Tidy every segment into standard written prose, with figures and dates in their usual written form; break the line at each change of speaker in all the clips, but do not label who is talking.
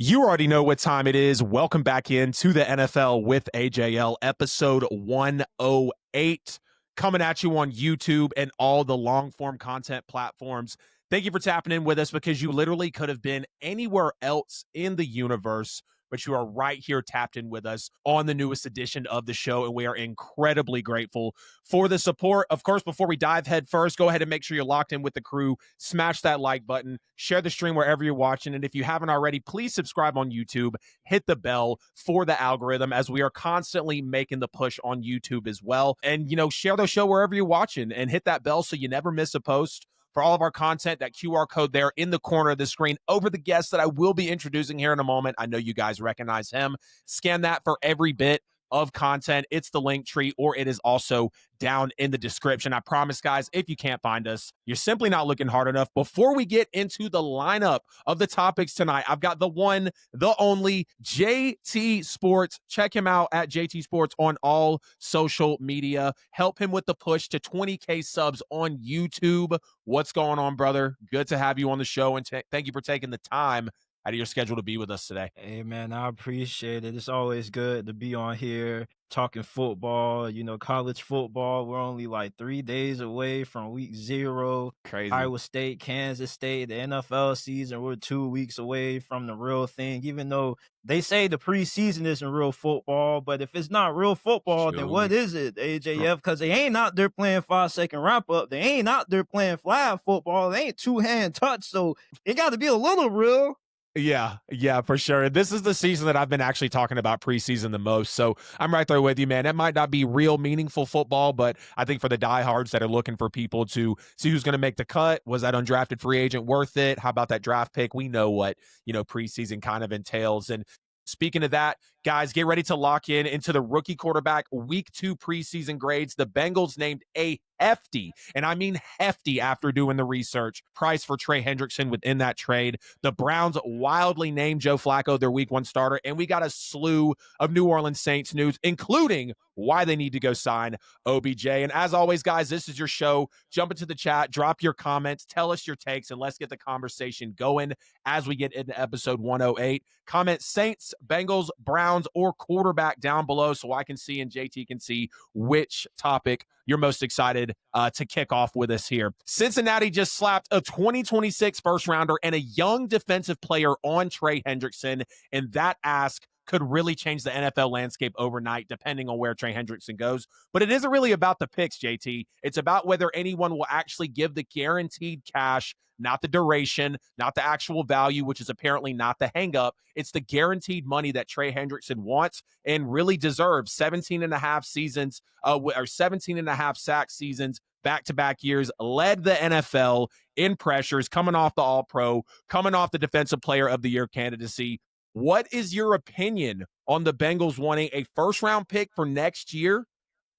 You already know what time it is. Welcome back into the NFL with AJL, episode 108, coming at you on YouTube and all the long-form content platforms. Thank you for tapping in with us because you literally could have been anywhere else in the universe, but you are right here tapped in with us on the newest edition of the show, and we are incredibly grateful for the support. Of course, before we dive head first, go ahead and make sure you're locked in with the crew. Smash that like button, share the stream wherever you're watching, and if you haven't already, please subscribe on YouTube, hit the bell for the algorithm as we are constantly making the push on YouTube as well. And, share the show wherever you're watching and hit that bell so you never miss a post. For all of our content, that QR code there in the corner of the screen over the guest that I will be introducing here in a moment. I know you guys recognize him. Scan that for every bit of content. It's the link tree, or it is also down in the description. I promise, guys, if you can't find us, you're simply not looking hard enough. Before we get into the lineup of the topics tonight, I've got the one, the only JT Sports. Check him out at JT Sports on all social media. Help him with the push to 20K subs on YouTube. What's going on, brother? Good to have you on the show, and thank you for taking the time out of your schedule to be with us today.
Hey, man, I appreciate it. It's always good to be on here talking football, college football. We're only like 3 days away from week 0.
Crazy.
Iowa State, Kansas State, the NFL season. We're 2 weeks away from the real thing, even though they say the preseason isn't real football. But if it's not real football, then what is it, AJF? Because they ain't out there playing 5-second wrap up. They ain't out there playing flag football. They ain't two-hand touch. So it got to be a little real.
Yeah, for sure. This is the season that I've been actually talking about preseason the most. So I'm right there with you, man. It might not be real meaningful football, but I think for the diehards that are looking for people to see who's going to make the cut, was that undrafted free agent worth it? How about that draft pick? We know what, preseason kind of entails. And speaking of that, guys, get ready to lock in into the rookie quarterback week 2 preseason grades. The Bengals named a hefty, and I mean hefty after doing the research, price for Trey Hendrickson within that trade. The Browns wildly named Joe Flacco their week 1 starter, and we got a slew of New Orleans Saints news, including why they need to go sign OBJ. And as always, guys, this is your show. Jump into the chat, drop your comments, tell us your takes, and let's get the conversation going as we get into episode 108. Comment Saints, Bengals, Browns, or quarterback down below so I can see and JT can see which topic you're most excited to kick off with us here. Cincinnati just slapped a 2026 first rounder and a young defensive player on Trey Hendrickson, and that ask could really change the NFL landscape overnight, depending on where Trey Hendrickson goes. But it isn't really about the picks, JT. It's about whether anyone will actually give the guaranteed cash, not the duration, not the actual value, which is apparently not the hang-up. It's the guaranteed money that Trey Hendrickson wants and really deserves. 17 and a half seasons, or 17 and a half sack seasons, back-to-back years, led the NFL in pressures, coming off the All-Pro, coming off the Defensive Player of the Year candidacy. What is your opinion on the Bengals wanting a first-round pick for next year?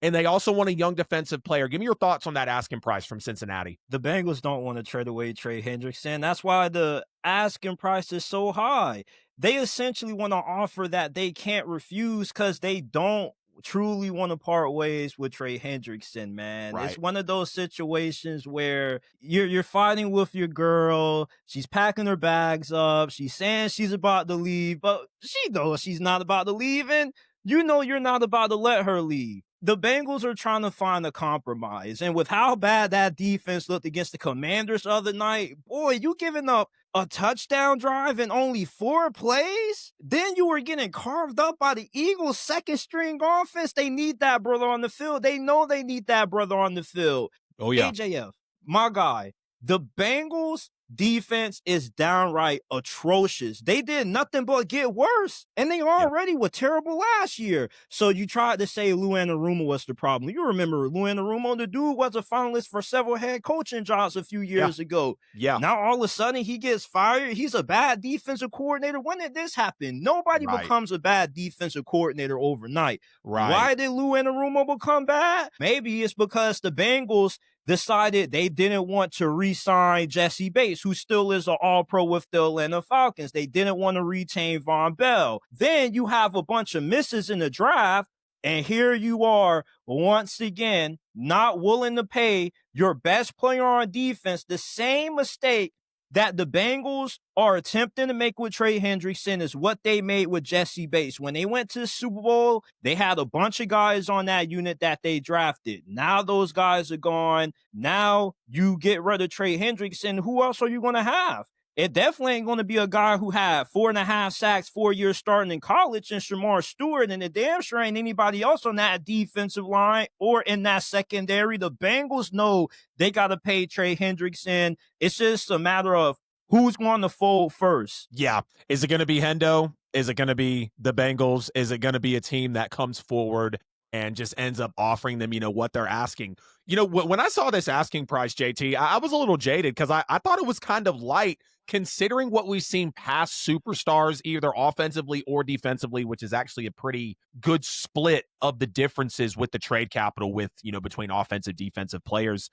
And they also want a young defensive player. Give me your thoughts on that asking price from Cincinnati.
The Bengals don't want to trade away Trey Hendrickson. That's why the asking price is so high. They essentially want to offer that they can't refuse because they don't truly want to part ways with Trey Hendrickson, man.
Right.
It's one of those situations where you're fighting with your girl. She's packing her bags up. She's saying she's about to leave, but she knows she's not about to leave, and you know you're not about to let her leave. The Bengals are trying to find a compromise, and with how bad that defense looked against the Commanders the other night, boy, you giving up a touchdown drive in only 4 plays? Then you were getting carved up by the Eagles' second-string offense. They need that brother on the field. They know they need that brother on the field.
Oh, yeah.
AJF, my guy, the Bengals defense is downright atrocious. They did nothing but get worse, and they already were terrible last year. So you tried to say Lou Anarumo was the problem. You remember Lou Anarumo, the dude was a finalist for several head coaching jobs a few years ago.
Yeah.
Now all of a sudden he gets fired. He's a bad defensive coordinator. When did this happen? Nobody becomes a bad defensive coordinator overnight. Why did Lou Anarumo become bad? Maybe it's because the Bengals decided they didn't want to re-sign Jesse Bates, who still is an all-pro with the Atlanta Falcons. They didn't want to retain Von Bell. Then you have a bunch of misses in the draft, and here you are, once again, not willing to pay your best player on defense the same mistake that the Bengals are attempting to make with Trey Hendrickson is what they made with Jesse Bates. When they went to the Super Bowl, they had a bunch of guys on that unit that they drafted. Now those guys are gone. Now you get rid of Trey Hendrickson. Who else are you going to have? It definitely ain't going to be a guy who had 4.5 sacks 4 years starting in college and Shamar Stewart, and it damn sure ain't anybody else on that defensive line or in that secondary. The Bengals know they got to pay Trey Hendrickson. It's just a matter of who's going to fold first.
Yeah. Is it going to be Hendo? Is it going to be the Bengals? Is it going to be a team that comes forward and just ends up offering them, what they're asking? When I saw this asking price, JT, I was a little jaded because I thought it was kind of light considering what we've seen past superstars, either offensively or defensively, which is actually a pretty good split of the differences with the trade capital with, between offensive, defensive players.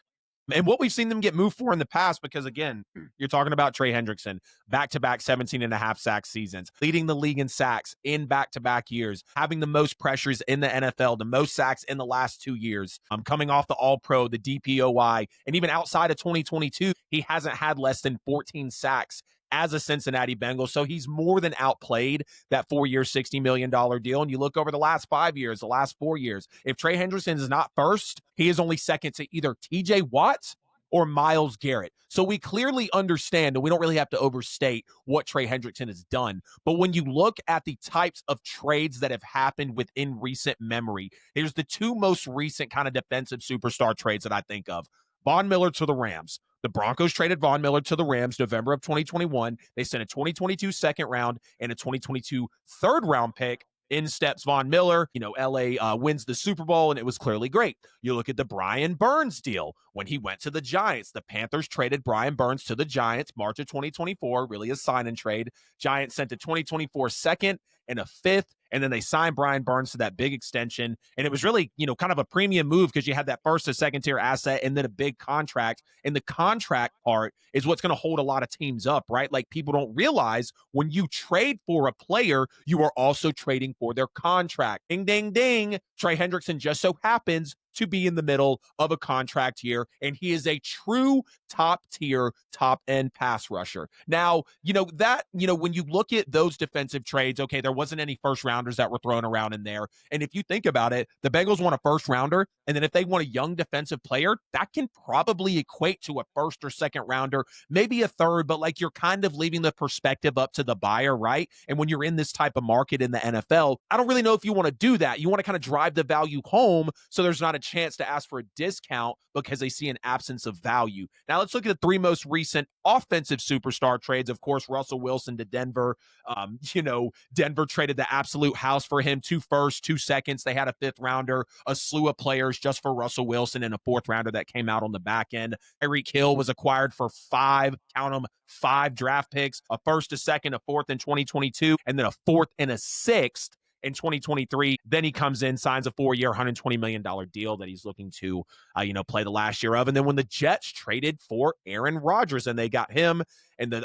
And what we've seen them get moved for in the past, because again, you're talking about Trey Hendrickson, back-to-back 17.5 sack seasons, leading the league in sacks in back-to-back years, having the most pressures in the NFL, the most sacks in the last 2 years, coming off the All-Pro, the DPOY, and even outside of 2022, he hasn't had less than 14 sacks as a Cincinnati Bengal. So he's more than outplayed that 4-year, $60 million deal. And you look over the last 5 years, the last 4 years, if Trey Hendrickson is not first, he is only second to either TJ Watt or Myles Garrett. So we clearly understand, and we don't really have to overstate what Trey Hendrickson has done. But when you look at the types of trades that have happened within recent memory, here's the two most recent kind of defensive superstar trades that I think of. Von Miller to the Rams. The Broncos traded Von Miller to the Rams November of 2021. They sent a 2022 second round and a 2022 third round pick. In steps Von Miller. LA wins the Super Bowl, and it was clearly great. You look at the Brian Burns deal. When he went to the Giants, the Panthers traded Brian Burns to the Giants March of 2024, really a sign and trade. Giants sent a 2024 second and a fifth, and then they signed Brian Burns to that big extension. And it was really, kind of a premium move because you had that first or second tier asset and then a big contract. And the contract part is what's going to hold a lot of teams up, right? Like, people don't realize when you trade for a player, you are also trading for their contract. Ding, ding, ding. Trey Hendrickson just so happens to be in the middle of a contract year, and he is a true top-tier, top-end pass rusher. Now, when you look at those defensive trades, okay, there wasn't any first-rounders that were thrown around in there, and if you think about it, the Bengals want a first-rounder, and then if they want a young defensive player, that can probably equate to a first or second-rounder, maybe a third, but you're kind of leaving the perspective up to the buyer, right? And when you're in this type of market in the NFL, I don't really know if you want to do that. You want to kind of drive the value home so there's not a chance to ask for a discount because they see an absence of value. Now let's look at the three most recent offensive superstar trades. Of course, Russell Wilson to Denver. Denver traded the absolute house for him, 2 firsts, 2 seconds. They had a 5th rounder, a slew of players just for Russell Wilson, and a 4th rounder that came out on the back end. Tyreek Hill was acquired for 5 draft picks, a 1st, a 2nd, a 4th in 2022, and then a 4th and a 6th in 2023. Then he comes in, signs a 4-year, $120 million deal that he's looking to, play the last year of. And then when the Jets traded for Aaron Rodgers and they got him in the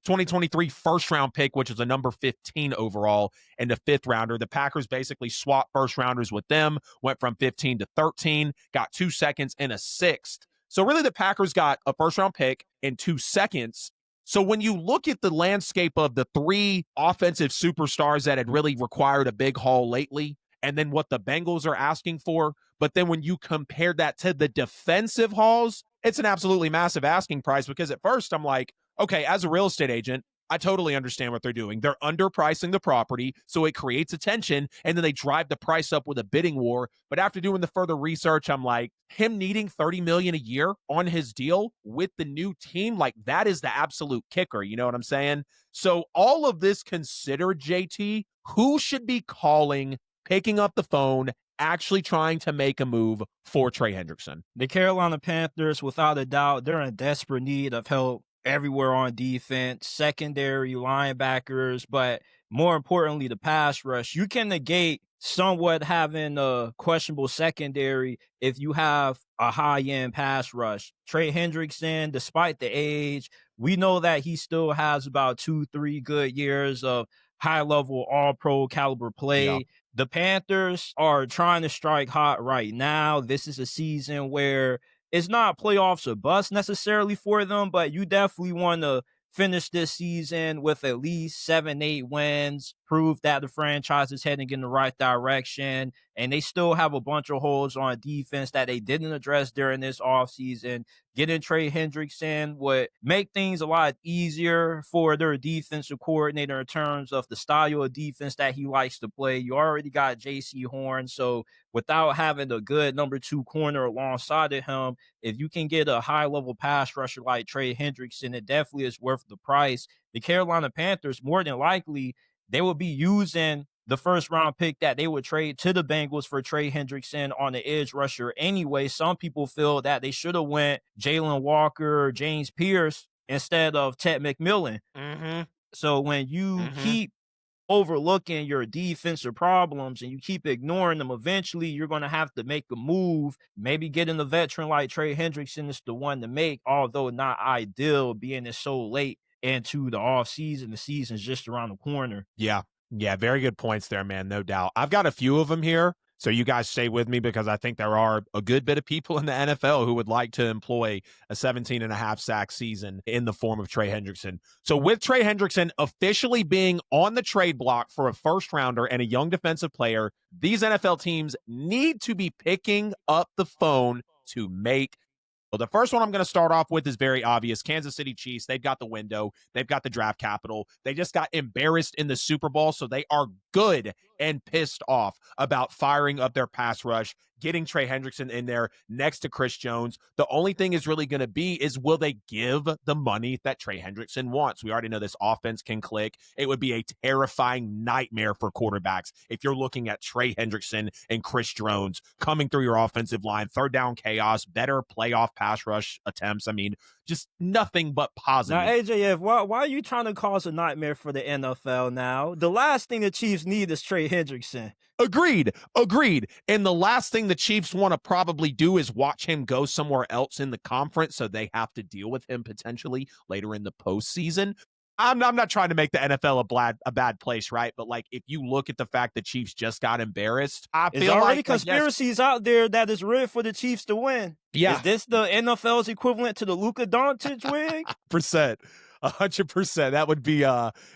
2023 first round pick, which is a number 15 overall, and the 5th rounder, the Packers basically swapped first rounders with them, went from 15 to 13, got 2 seconds and a 6th. So really the Packers got a first round pick and 2 seconds. So when you look at the landscape of the 3 offensive superstars that had really required a big haul lately, and then what the Bengals are asking for, but then when you compare that to the defensive hauls, it's an absolutely massive asking price, because at first I'm like, okay, as a real estate agent, I totally understand what they're doing. They're underpricing the property, so it creates attention, and then they drive the price up with a bidding war. But after doing the further research, I'm like, him needing $30 million a year on his deal with the new team, that is the absolute kicker. You know what I'm saying? So all of this considered, JT, who should be calling, picking up the phone, actually trying to make a move for Trey Hendrickson?
The Carolina Panthers, without a doubt, they're in desperate need of help everywhere on defense, secondary, linebackers, but more importantly, the pass rush. You can negate somewhat having a questionable secondary if you have a high-end pass rush. Trey Hendrickson, despite the age, we know that he still has about 2-3 good years of high-level all-pro caliber play.
Yeah.
The Panthers are trying to strike hot right now. This is a season where it's not playoffs or bust necessarily for them, but you definitely want to finish this season with at least 7, 8 wins, prove that the franchise is heading in the right direction. And they still have a bunch of holes on defense that they didn't address during this offseason. Getting Trey Hendrickson would make things a lot easier for their defensive coordinator in terms of the style of defense that he likes to play. You already got JC Horn, so without having a good number 2 corner alongside of him, if you can get a high level pass rusher like Trey Hendrickson, it definitely is worth the price. The Carolina Panthers, more than likely, they will be using the first round pick that they would trade to the Bengals for Trey Hendrickson on the edge rusher anyway. Some people feel that they should have went Jalen Walker or James Pierce instead of Ted McMillan.
Mm-hmm.
So when you
Mm-hmm.
keep overlooking your defensive problems and you keep ignoring them, eventually you're going to have to make a move. Maybe getting a veteran like Trey Hendrickson is the one to make, although not ideal being it's so late into the offseason. The season's just around the corner.
Yeah. Yeah. Very good points there, man. No doubt. I've got a few of them here. So you guys stay with me because I think there are a good bit of people in the NFL who would like to employ a 17 and a half sack season in the form of Trey Hendrickson. So with Trey Hendrickson officially being on the trade block for a first rounder and a young defensive player, these NFL teams need to be picking up the phone to make. Well, the first one I'm going to start off with is very obvious. Kansas City Chiefs, they've got the window. They've got the draft capital. They just got embarrassed in the Super Bowl, so they are good and pissed off about firing up their pass rush, getting Trey Hendrickson in there next to Chris Jones. The only thing is really going to be is will they give the money that Trey Hendrickson wants? We already know this offense can click. It would be a terrifying nightmare for quarterbacks if you're looking at Trey Hendrickson and Chris Jones coming through your offensive line, third down chaos, better playoff pass rush attempts. I mean, just nothing but positive.
Now, AJF, why are you trying to cause a nightmare for the NFL now? The last thing the Chiefs need is Trey Hendrickson.
Agreed. And the last thing the Chiefs want to probably do is watch him go somewhere else in the conference, so they have to deal with him potentially later in the postseason. I'm not trying to make the NFL a bad place, right? But like, if you look at the fact that Chiefs just got embarrassed, I
There's
feel
already
like
conspiracies out there that is rigged for the Chiefs to win.
Yeah.
Is this the NFL's equivalent to the Luka Doncic wig?
100%. That would be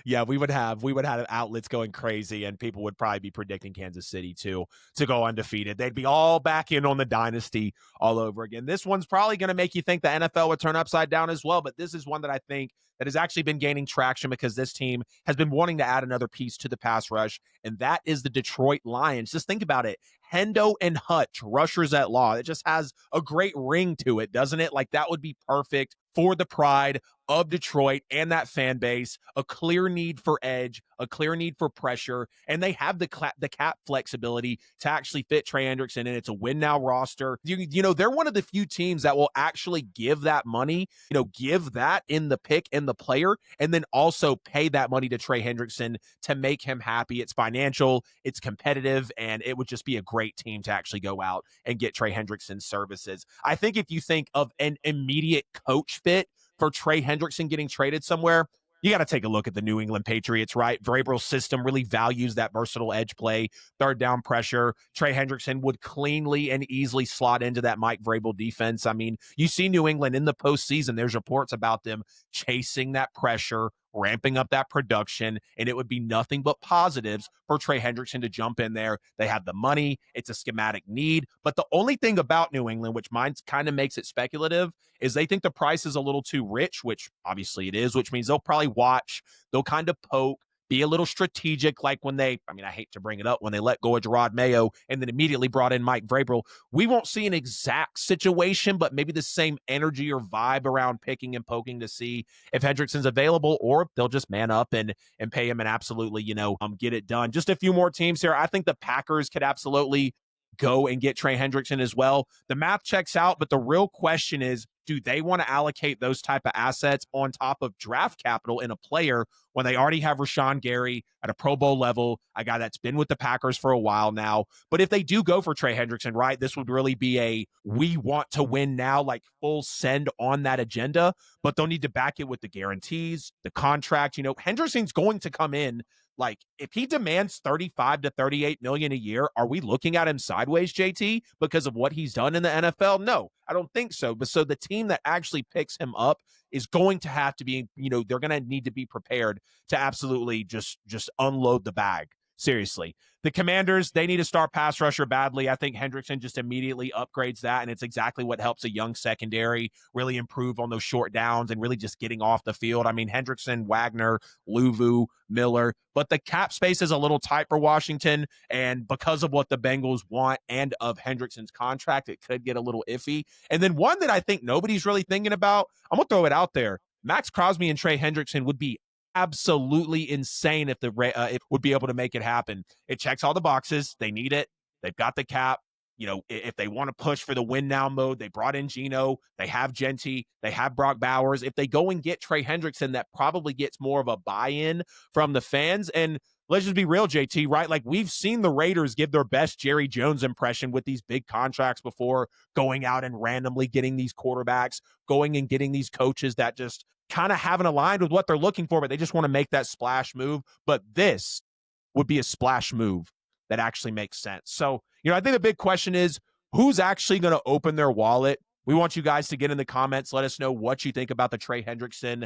we would have outlets going crazy, and people would probably be predicting Kansas City to go undefeated. They'd be all back in on the dynasty all over again. This one's probably going to make you think the NFL would turn upside down as well, but this is one that I think that has actually been gaining traction because this team has been wanting to add another piece to the pass rush, and that is the Detroit Lions. Just think about it. Hendo and Hutch, rushers at law. It just has a great ring to it, doesn't it? Like, that would be perfect for the pride of Detroit and that fan base. A clear need for edge, a clear need for pressure, and they have the cap flexibility to actually fit Trey Hendrickson, and it's a win now roster. You know, they're one of the few teams that will actually give that money, give that in the pick and the player, and then also pay that money to Trey Hendrickson to make him happy. It's financial, it's competitive, and it would just be a great team to actually go out and get Trey Hendrickson's services. I think if you think of an immediate coach fit for Trey Hendrickson getting traded somewhere, you got to take a look at the New England Patriots, right? Vrabel's system really values that versatile edge play, third down pressure. Trey Hendrickson would cleanly and easily slot into that Mike Vrabel defense. I mean, you see New England in the postseason, there's reports about them chasing that pressure, ramping up that production, and it would be nothing but positives for Trey Hendrickson to jump in there. They have the money. It's a schematic need. But the only thing about New England, which mine kind of makes it speculative, is they think the price is a little too rich, which obviously it is, which means they'll probably watch, they'll kind of poke, be a little strategic, like when I hate to bring it up, when they let go of Gerard Mayo and then immediately brought in Mike Vrabel. We won't see an exact situation, but maybe the same energy or vibe around picking and poking to see if Hendrickson's available, or they'll just man up and pay him and absolutely, get it done. Just a few more teams here. I think the Packers could absolutely go and get Trey Hendrickson as well. The math checks out, but the real question is, do they want to allocate those type of assets on top of draft capital in a player when they already have Rashawn Gary at a Pro Bowl level, a guy that's been with the Packers for a while now? But if they do go for Trey Hendrickson, right, this would really be a we want to win now, like full send on that agenda, but they'll need to back it with the guarantees, the contract. Hendrickson's going to come in Like, if he demands 35 to 38 million a year, are we looking at him sideways, JT, because of what he's done in the NFL? No, I don't think so. But so the team that actually picks him up is going to have to be, they're going to need to be prepared to absolutely just unload the bag. Seriously. The Commanders, they need a star pass rusher badly. I think Hendrickson just immediately upgrades that, and it's exactly what helps a young secondary really improve on those short downs and really just getting off the field. I mean, Hendrickson, Wagner, Luvu, Miller, but the cap space is a little tight for Washington, and because of what the Bengals want and of Hendrickson's contract, it could get a little iffy. And then one that I think nobody's really thinking about, I'm going to throw it out there. Max Crosby and Trey Hendrickson would be absolutely insane if it would be able to make it happen. It checks all the boxes. They need it. They've got the cap. If they want to push for the win now mode, they brought in Geno. They have Genty. They have Brock Bowers. If they go and get Trey Hendrickson, that probably gets more of a buy-in from the fans. And let's just be real, JT, right? Like, we've seen the Raiders give their best Jerry Jones impression with these big contracts before, going out and randomly getting these quarterbacks, going and getting these coaches that just kind of haven't aligned with what they're looking for, but they just want to make that splash move. But this would be a splash move that actually makes sense. So, I think the big question is, who's actually going to open their wallet? We want you guys to get in the comments. Let us know what you think about the Trey Hendrickson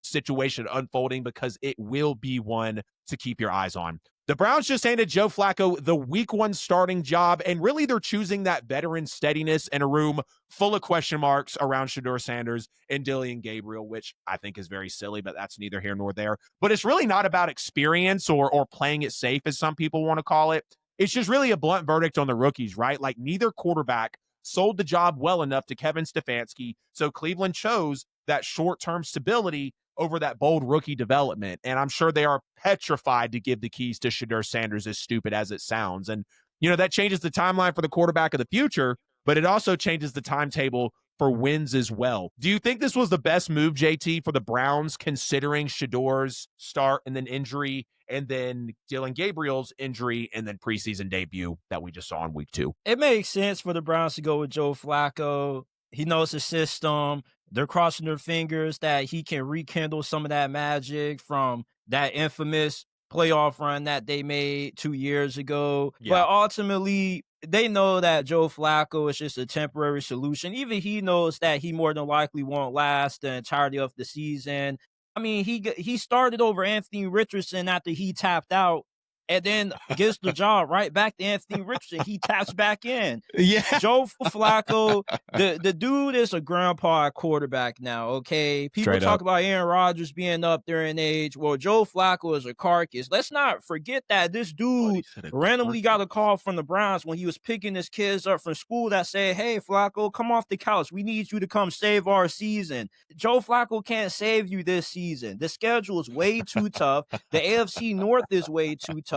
situation unfolding, because it will be one to keep your eyes on. The Browns just handed Joe Flacco the week 1 starting job, and really they're choosing that veteran steadiness in a room full of question marks around Shedeur Sanders and Dillon Gabriel, which I think is very silly, but that's neither here nor there. But it's really not about experience or playing it safe, as some people want to call it. It's just really a blunt verdict on the rookies, right? Like, neither quarterback sold the job well enough to Kevin Stefanski, so Cleveland chose that short-term stability over that bold rookie development. And I'm sure they are petrified to give the keys to Shedeur Sanders, as stupid as it sounds. And, that changes the timeline for the quarterback of the future, but it also changes the timetable for wins as well. Do you think this was the best move, JT, for the Browns, considering Shedeur's start and then injury, and then Dillon Gabriel's injury, and then preseason debut that we just saw in week 2?
It makes sense for the Browns to go with Joe Flacco. He knows the system. They're crossing their fingers that he can rekindle some of that magic from that infamous playoff run that they made 2 years ago. Yeah. But ultimately, they know that Joe Flacco is just a temporary solution. Even he knows that he more than likely won't last the entirety of the season. I mean, he started over Anthony Richardson after he tapped out, and then gives the job right back to Anthony Richardson. He taps back in.
Yeah.
Joe Flacco, the dude is a grandpa quarterback now, okay? People talk about Aaron Rodgers being up there in age. Well, Joe Flacco is a carcass. Let's not forget that this dude randomly got a call from the Browns when he was picking his kids up from school that said, hey, Flacco, come off the couch. We need you to come save our season. Joe Flacco can't save you this season. The schedule is way too tough. The AFC North is way too tough.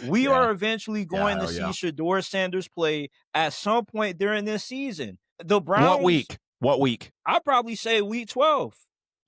We are eventually going to see Shedeur Sanders play at some point during this season. The Browns.
What week?
I'd probably say week 12.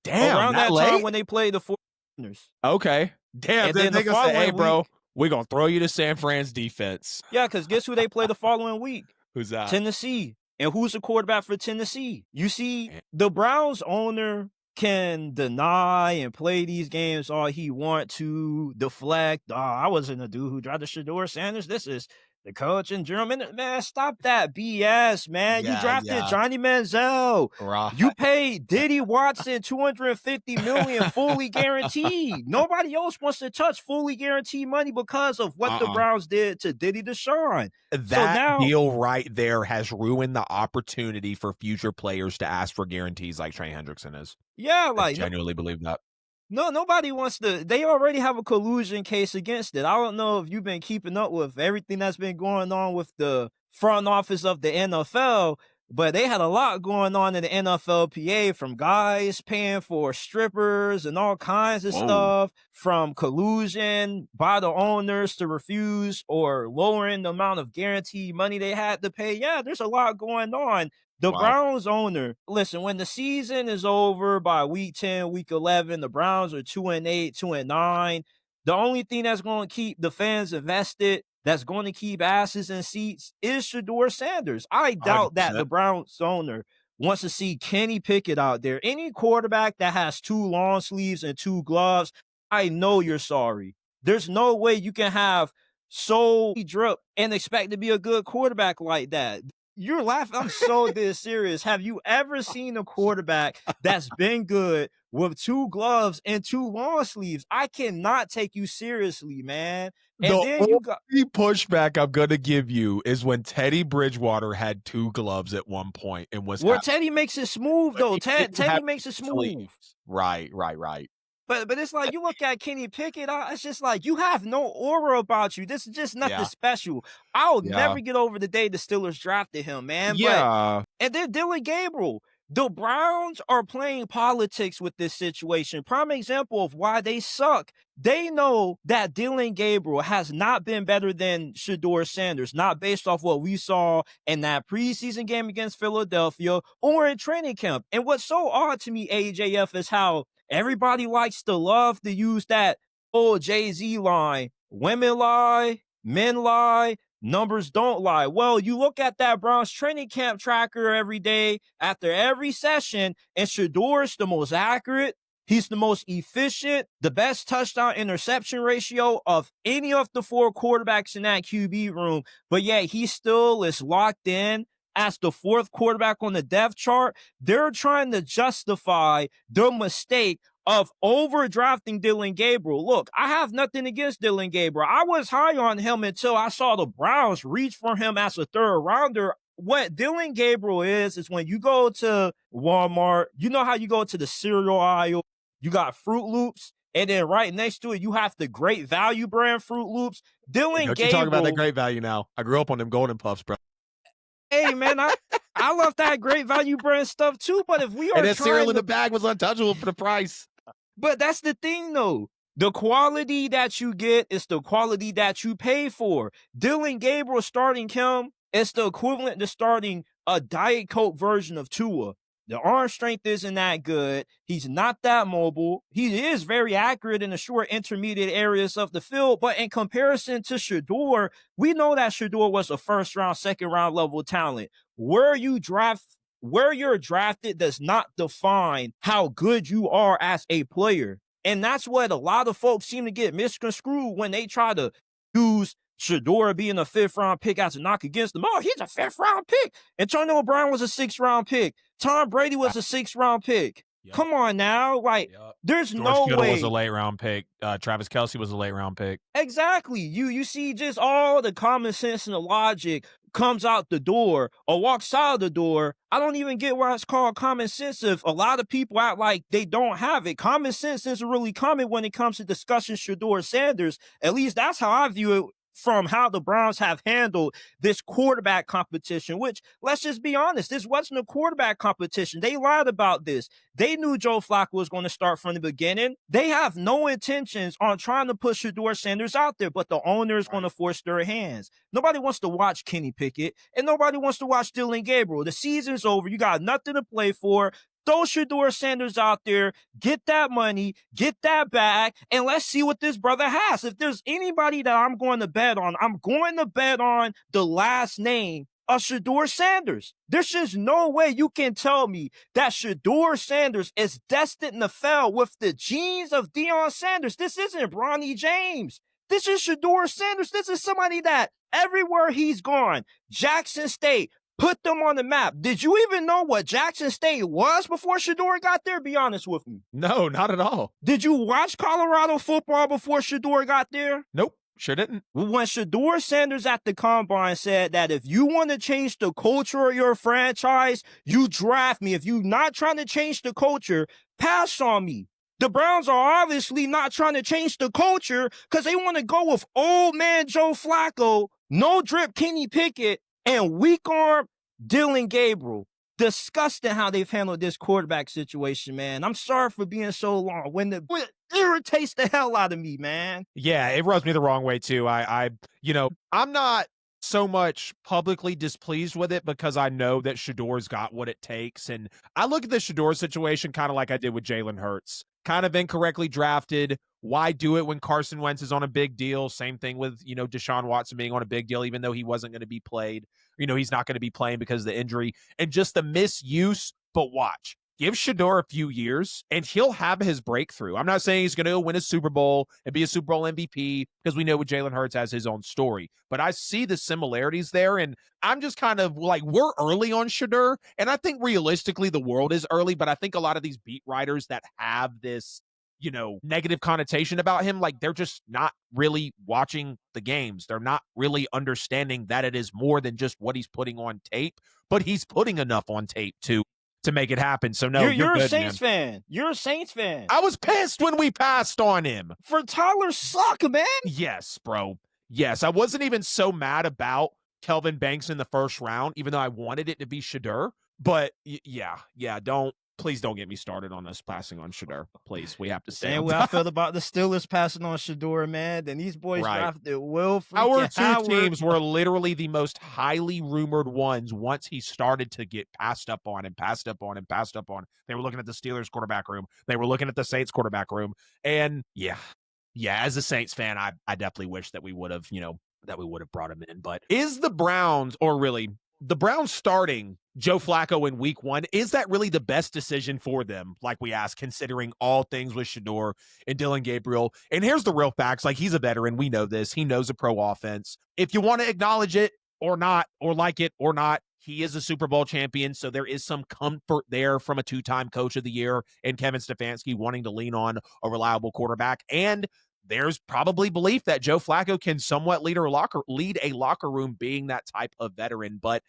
Damn,
around that
late?
time when they play the 49ers.
Okay. Damn,
and then
they gonna say, hey, bro, we're going to throw you to San Fran's defense.
Yeah, because guess who they play the following week?
Who's that?
Tennessee. And who's the quarterback for Tennessee? You see, the Browns owner can deny and play these games all he want to, deflect. I wasn't a dude who drafted Shedeur Sanders. This is the coach and general manager. Man, stop that BS, man. You drafted Johnny Manziel.
Right.
You paid Diddy Watson $250 million fully guaranteed. Nobody else wants to touch fully guaranteed money because of what the Browns did to Diddy Deshaun.
That deal right there has ruined the opportunity for future players to ask for guarantees like Trey Hendrickson is.
Yeah,
I genuinely believe that.
No, nobody wants to. They already have a collusion case against it. I don't know if you've been keeping up with everything that's been going on with the front office of the NFL, but they had a lot going on in the NFLPA, from guys paying for strippers and all kinds of stuff, from collusion by the owners to refuse or lowering the amount of guaranteed money they had to pay. Yeah, there's a lot going on. The Browns owner, listen, when the season is over by week 10, week 11, the Browns are 2-8, 2-9. The only thing that's going to keep the fans invested, that's going to keep asses in seats, is Shedeur Sanders. I doubt 100%. That the Browns owner wants to see Kenny Pickett out there. Any quarterback that has 2 long sleeves and 2 gloves, I know you're sorry. There's no way you can have so drip and expect to be a good quarterback like that. You're laughing. I'm so dead serious. Have you ever seen a quarterback that's been good with 2 gloves and 2 long sleeves? I cannot take you seriously, man. And
The
then you got
only pushback I'm gonna give you is when Teddy Bridgewater had 2 gloves at one point and was
where Teddy makes it smooth
but
though.
he didn't
Teddy
have
makes it smooth.
sleeves. Right.
But it's like you look at Kenny Pickett, it's just like you have no aura about you. This is just nothing
Yeah,
special. I'll
yeah.
never get over the day the Steelers drafted him, man. But
Yeah.
and then Dillon Gabriel. The Browns are playing politics with this situation. Prime example of why they suck. They know that Dillon Gabriel has not been better than Shedeur Sanders, not based off what we saw in that preseason game against Philadelphia or in training camp. And what's so odd to me, AJF, is how everybody likes to love to use that old Jay-Z line. Women lie, men lie, numbers don't lie. Well, you look at that Browns training camp tracker every day after every session, and Shedeur is the most accurate. He's the most efficient, the best touchdown interception ratio of any of the 4 quarterbacks in that QB room. But yet he still is locked in as the 4th quarterback on the depth chart. They're trying to justify the mistake of overdrafting Dillon Gabriel. Look, I have nothing against Dillon Gabriel. I was high on him until I saw the Browns reach for him as a 3rd rounder. What Dillon Gabriel is when you go to Walmart, you know how you go to the cereal aisle, you got Fruit Loops, and then right next to it, you have the Great Value brand Fruit Loops. Dillon
Don't you
Gabriel.
talk about that Great Value now. I grew up on them Golden Puffs, bro.
Hey, man, I love that Great Value brand stuff too, but if we are
And that cereal
trying
in
to
the bag was untouchable for the price.
But that's the thing, though. The quality that you get is the quality that you pay for. Dillon Gabriel starting him is the equivalent to starting a Diet Coke version of Tua. The arm strength isn't that good. He's not that mobile. He is very accurate in the short intermediate areas of the field, but in comparison to Shedeur, we know that Shedeur was a 1st round, 2nd round level talent. Where you're drafted does not define how good you are as a player. And that's what a lot of folks seem to get misconstrued when they try to use Shedeur being a 5th round pick as a knock against them. Oh, he's a 5th round pick. Antonio Brown was a 6th round pick. Tom Brady was a 6th round pick. Yep. Come on now. Like, there's
George
no
Kittle
way.
was a late round pick. Travis Kelce was a late round pick.
Exactly. You see just all the common sense and the logic comes out the door or walks out of the door. I don't even get why it's called common sense if a lot of people act like they don't have it. Common sense isn't really common when it comes to discussing Shedeur Sanders. At least that's how I view it from how the Browns have handled this quarterback competition, which, let's just be honest, this wasn't a quarterback competition. They lied about this. They knew Joe Flacco was going to start from the beginning. They have no intentions on trying to put Shedeur Sanders out there, but the owner is going to force their hands. Nobody wants to watch Kenny Pickett, and nobody wants to watch Dillon Gabriel. The season's over. You got nothing to play for. Throw Shedeur Sanders out there, get that money, get that bag, and let's see what this brother has. If there's anybody that I'm going to bet on, I'm going to bet on the last name of Shedeur Sanders. There's just no way you can tell me that Shedeur Sanders is destined to fail with the genes of Deion Sanders. This isn't Bronny James. This is Shedeur Sanders. This is somebody that everywhere he's gone, Jackson State, put them on the map. Did you even know what Jackson State was before Shedeur got there? Be honest with me.
No, not at all.
Did you watch Colorado football before Shedeur got there?
Nope, sure didn't.
When Shedeur Sanders at the Combine said that if you want to change the culture of your franchise, you draft me. If you're not trying to change the culture, pass on me. The Browns are obviously not trying to change the culture because they want to go with old man Joe Flacco, no drip Kenny Pickett, and weak arm Dillon Gabriel. Disgusting how they've handled this quarterback situation, man. I'm sorry for being so long. It irritates the hell out of me, man.
Yeah, it rubs me the wrong way too. I'm not so much publicly displeased with it because I know that Shedeur's got what it takes. And I look at the Shedeur situation kind of like I did with Jalen Hurts. Kind of incorrectly drafted. Why do it when Carson Wentz is on a big deal? Same thing with, Deshaun Watson being on a big deal, even though he wasn't going to be played. He's not going to be playing because of the injury and just the misuse. But watch, give Shedeur a few years and he'll have his breakthrough. I'm not saying he's going to win a Super Bowl and be a Super Bowl MVP because we know with Jalen Hurts has his own story, but I see the similarities there. And I'm just kind of like, we're early on Shedeur. And I think realistically the world is early, but I think a lot of these beat writers that have this, negative connotation about him, like they're just not really watching the games. They're not really understanding that it is more than just what he's putting on tape, but he's putting enough on tape to make it happen. So no,
you're
good,
a Saints
man.
fan. You're a Saints fan.
I was pissed when we passed on him.
For Tyler Suck, man.
Yes, bro. Yes, I wasn't even so mad about Kelvin Banks in the first round, even though I wanted it to be Shedeur. But yeah, please don't get me started on us passing on Shedeur. Please, we have to stay.
Same way I felt about the Steelers passing on Shedeur, man. Then these boys drafted Will freaking
Our two teams were literally the most highly rumored ones once he started to get passed up on. They were looking at the Steelers quarterback room. They were looking at the Saints quarterback room. And yeah, as a Saints fan, I definitely wish that we would have, brought him in. But is the Browns, or really the Browns starting Joe Flacco in week 1, is that really the best decision for them? Like we asked, considering all things with Shedeur and Dillon Gabriel. And here's the real facts. Like, he's a veteran. We know this. He knows a pro offense. If you want to acknowledge it or not, or like it or not, he is a Super Bowl champion. So there is some comfort there from a 2-time coach of the year and Kevin Stefanski wanting to lean on a reliable quarterback. And there's probably belief that Joe Flacco can somewhat lead a locker room being that type of veteran. But,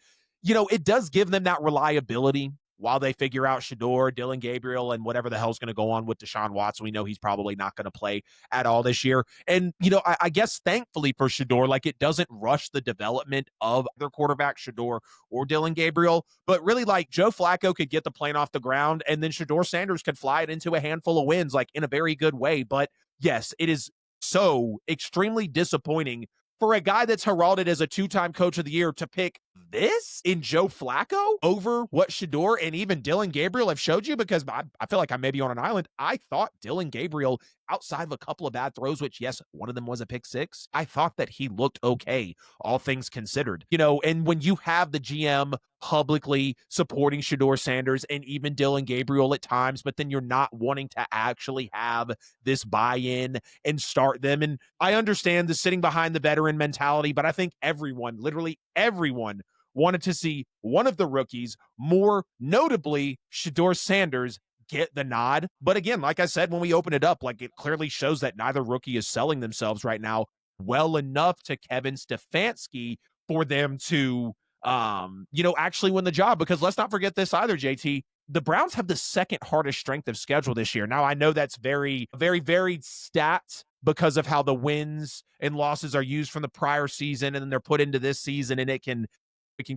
it does give them that reliability while they figure out Shedeur, Dillon Gabriel, and whatever the hell's going to go on with Deshaun Watson. We know he's probably not going to play at all this year. And, I guess thankfully for Shedeur, like, it doesn't rush the development of their quarterback, Shedeur or Dillon Gabriel, but really, like, Joe Flacco could get the plane off the ground, and then Shedeur Sanders could fly it into a handful of wins, like, in a very good way. But yes, it is so extremely disappointing for a guy that's heralded as a 2-time coach of the year to pick this in Joe Flacco over what Shedeur and even Dillon Gabriel have showed you, because I feel like I may be on an island. I thought Dillon Gabriel, outside of a couple of bad throws, which, yes, one of them was a pick 6, I thought that he looked okay, all things considered. And when you have the GM publicly supporting Shedeur Sanders and even Dillon Gabriel at times, but then you're not wanting to actually have this buy-in and start them. And I understand the sitting behind the veteran mentality, but I think everyone, literally everyone, wanted to see one of the rookies, more notably Shedeur Sanders, get the nod. But again, like I said, when we open it up, like, it clearly shows that neither rookie is selling themselves right now well enough to Kevin Stefanski for them to, actually win the job. Because let's not forget this either, JT. The Browns have the second hardest strength of schedule this year. Now, I know that's very, very varied stats because of how the wins and losses are used from the prior season and then they're put into this season, and it can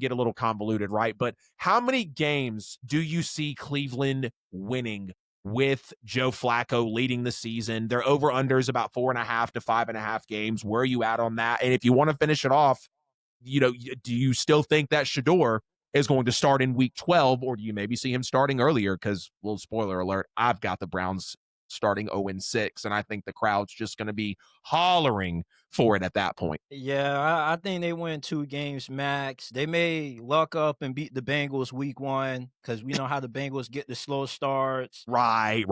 get a little convoluted, right? But how many games do you see Cleveland winning with Joe Flacco leading the season? Their over-under is about 4.5 to 5.5 games. Where are you at on that? And if you want to finish it off, do you still think that Shedeur is going to start in week 12, or do you maybe see him starting earlier? Because, little spoiler alert, I've got the Browns starting 0-6, and I think the crowd's just going to be hollering for it at that point.
Yeah, I think they win 2 games max. They may luck up and beat the Bengals week 1, because we know how the Bengals get the slow starts.
Right.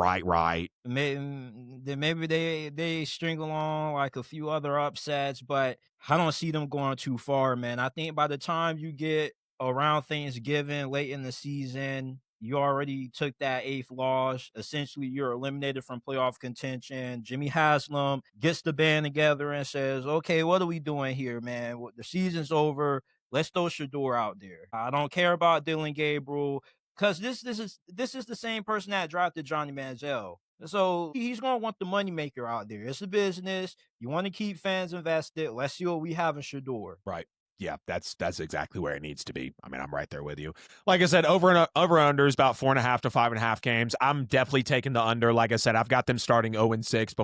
Maybe they string along like a few other upsets, but I don't see them going too far, man. I think by the time you get around Thanksgiving, late in the season, you already took that 8th loss. Essentially, you're eliminated from playoff contention. Jimmy Haslam gets the band together and says, okay, what are we doing here, man? The season's over. Let's throw Shedeur out there. I don't care about Dillon Gabriel, because this is the same person that drafted Johnny Manziel. So he's going to want the moneymaker out there. It's a business. You want to keep fans invested. Let's see what we have in Shedeur.
Right. Yeah, that's exactly where it needs to be. I mean, I'm right there with you. Like I said, over/under is about 4.5 to 5.5 games. I'm definitely taking the under. Like I said, I've got them starting 0-6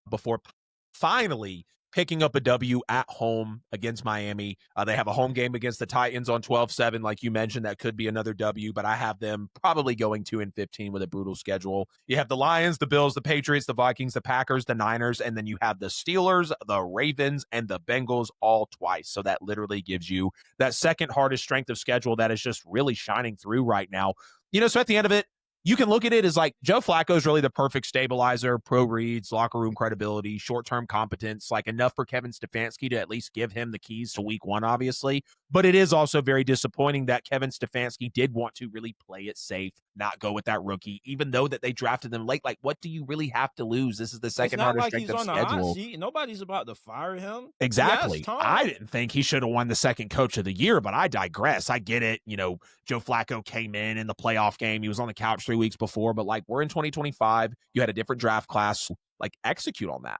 before finally picking up a W at home against Miami. They have a home game against the Titans on 12-7. Like you mentioned, that could be another W, but I have them probably going 2-15 with a brutal schedule. You have the Lions, the Bills, the Patriots, the Vikings, the Packers, the Niners, and then you have the Steelers, the Ravens, and the Bengals all twice. So that literally gives you that second hardest strength of schedule that is just really shining through right now. So at the end of it, you can look at it as like Joe Flacco is really the perfect stabilizer, pro reads, locker room credibility, short term competence, like enough for Kevin Stefanski to at least give him the keys to week one, obviously. But it is also very disappointing that Kevin Stefanski did want to really play it safe, not go with that rookie, even though that they drafted them late. Like, what do you really have to lose? This is the
It's
second
not
hardest
like
strength
he's
of
on the hot
schedule.
seat. Nobody's about to fire him. He has
Exactly. I
time.
didn't think he should have won the second coach of the year, but I digress. I get it. You know, Joe Flacco came in the playoff game. He was on the couch 3 weeks before, but like we're in 2025. You had a different draft class. Like execute on that.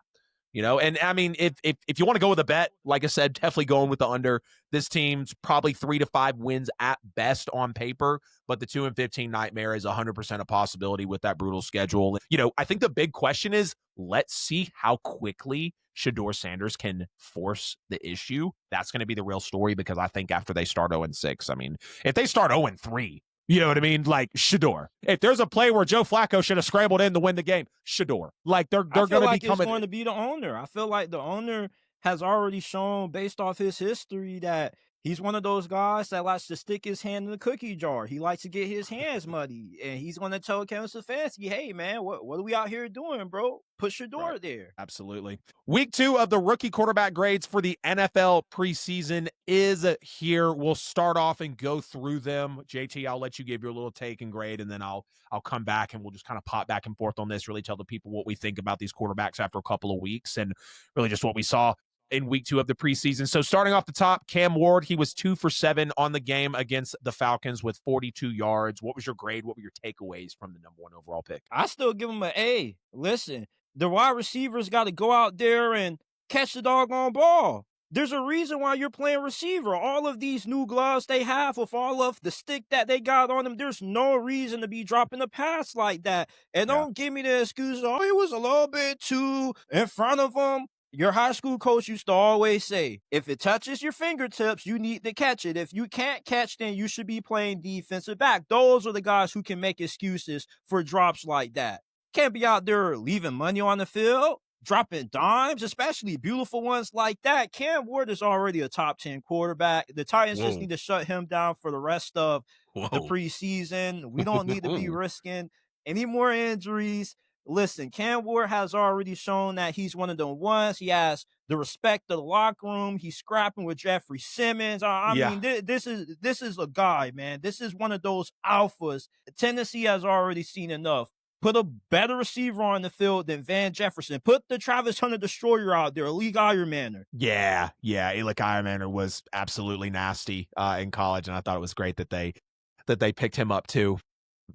You know, and I mean, if you want to go with a bet, like I said, definitely going with the under. This team's probably 3 to 5 wins at best on paper, but the 2-15 nightmare is 100% a possibility with that brutal schedule. You know, I think the big question is, let's see how quickly Shedeur Sanders can force the issue. That's going to be the real story, because I think after they start 0-6, I mean, if they start 0-3, you know what I mean? Like Shedeur. If there's a play where Joe Flacco should have scrambled in to win the game, Shedeur. Like they're
I
going
feel
to be
like it's
coming.
going to be the owner. I feel like the owner has already shown, based off his history, that he's one of those guys that likes to stick his hand in the cookie jar. He likes to get his hands muddy, and he's going to tell Kevin Stefanski, "Hey, man, what are we out here doing, bro? Push your
Right.
door there."
Absolutely. Week 2 of the rookie quarterback grades for the NFL preseason is here. We'll start off and go through them. JT, I'll let you give your little take and grade, and then I'll come back and we'll just kind of pop back and forth on this, really tell the people what we think about these quarterbacks after a couple of weeks and really just what we saw in week 2 of the preseason. So starting off the top, Cam Ward, he was 2 for 7 on the game against the Falcons with 42 yards. What was your grade? What were your takeaways from the number 1 overall pick?
I still give him an A. Listen, the wide receivers got to go out there and catch the doggone ball. There's a reason why you're playing receiver. All of these new gloves they have, with all of the stick that they got on them, there's no reason to be dropping a pass like that. And
Yeah.
don't give me the excuse, oh, he was a little bit too in front of him. Your high school coach used to always say, if it touches your fingertips, you need to catch it. If you can't catch, then you should be playing defensive back. Those are the guys who can make excuses for drops like that. Can't be out there leaving money on the field, dropping dimes, especially beautiful ones like that. Cam Ward is already a top 10 quarterback. The Titans just
Whoa.
need to shut him down for the rest of the
Whoa.
preseason. We don't need to be risking any more injuries. Listen, Cam Ward has already shown that he's one of the ones. He has the respect of the locker room. He's scrapping with Jeffrey Simmons. I
Yeah.
mean, this is a guy, man. This is one of those alphas. Tennessee has already seen enough. Put a better receiver on the field than Van Jefferson. Put the Travis Hunter Destroyer out there, a league Iron Manner.
Yeah. Alec Ironmaner was absolutely nasty in college, and I thought it was great that they picked him up too.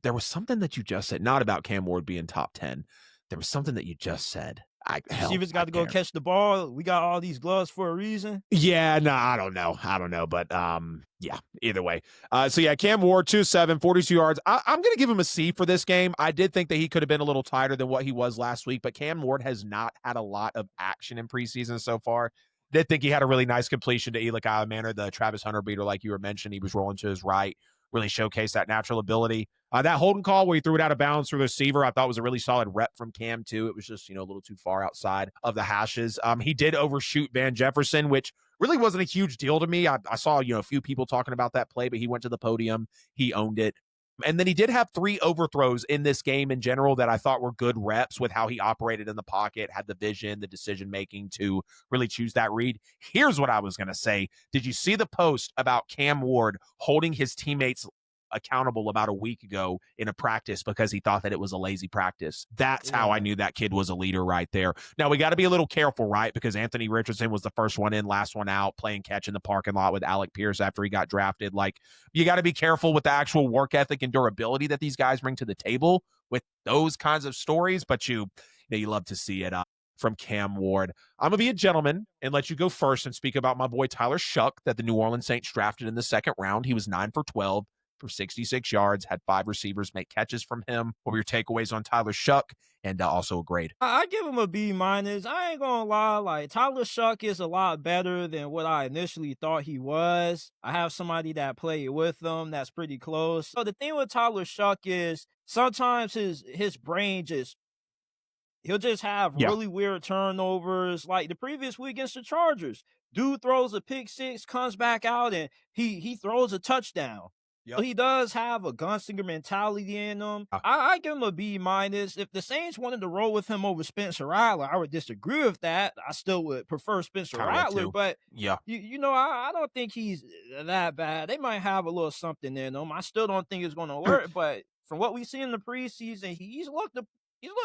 There was something that you just said, not about Cam Ward being top 10. There was something that you just said.
Receivers got to go catch the ball. We got all these gloves for a reason.
Yeah, no, I don't know. But yeah, either way. So yeah, Cam Ward, 2-7, 42 yards. I'm gonna give him a C for this game. I did think that he could have been a little tighter than what he was last week, but Cam Ward has not had a lot of action in preseason so far. Did think he had a really nice completion to Alec Ironmaner, the Travis Hunter beater, like you were mentioning. He was rolling to his right, really showcased that natural ability. That holding call where he threw it out of bounds through the receiver, I thought was a really solid rep from Cam too. It was just, a little too far outside of the hashes. He did overshoot Van Jefferson, which really wasn't a huge deal to me. I saw, a few people talking about that play, but he went to the podium. He owned it. And then he did have 3 overthrows in this game in general that I thought were good reps with how he operated in the pocket, had the vision, the decision-making to really choose that read. Here's what I was going to say. Did you see the post about Cam Ward holding his teammates accountable about a week ago in a practice because he thought that it was a lazy practice? That's how I knew that kid was a leader right there. Now, we got to be a little careful, right? Because Anthony Richardson was the first one in, last one out, playing catch in the parking lot with Alec Pierce after he got drafted. Like, you got to be careful with the actual work ethic and durability that these guys bring to the table with those kinds of stories, but you love to see it from Cam Ward. I'm going to be a gentleman and let you go first and speak about my boy Tyler Shuck that the New Orleans Saints drafted in the second round. He was 9 for 12 for 66 yards, had 5 receivers make catches from him. What were your takeaways on Tyler Shuck, and also a grade?
I give him a B minus. I ain't gonna lie, like Tyler Shuck is a lot better than what I initially thought he was. I have somebody that played with him that's pretty close. So the thing with Tyler Shuck is sometimes his brain he'll just have really weird turnovers. Like the previous week against the Chargers, dude throws a pick six, comes back out, and he throws a touchdown.
Yep.
He does have a gunslinger mentality in him. I give him a B minus. If the Saints wanted to roll with him over Spencer Rattler, I would disagree with that. I still would prefer Spencer
Kind of would
Rattler,
too.
but
Yeah.
I don't think he's that bad. They might have a little something in him. I still don't think it's going to work, but from what we see in the preseason, he's looked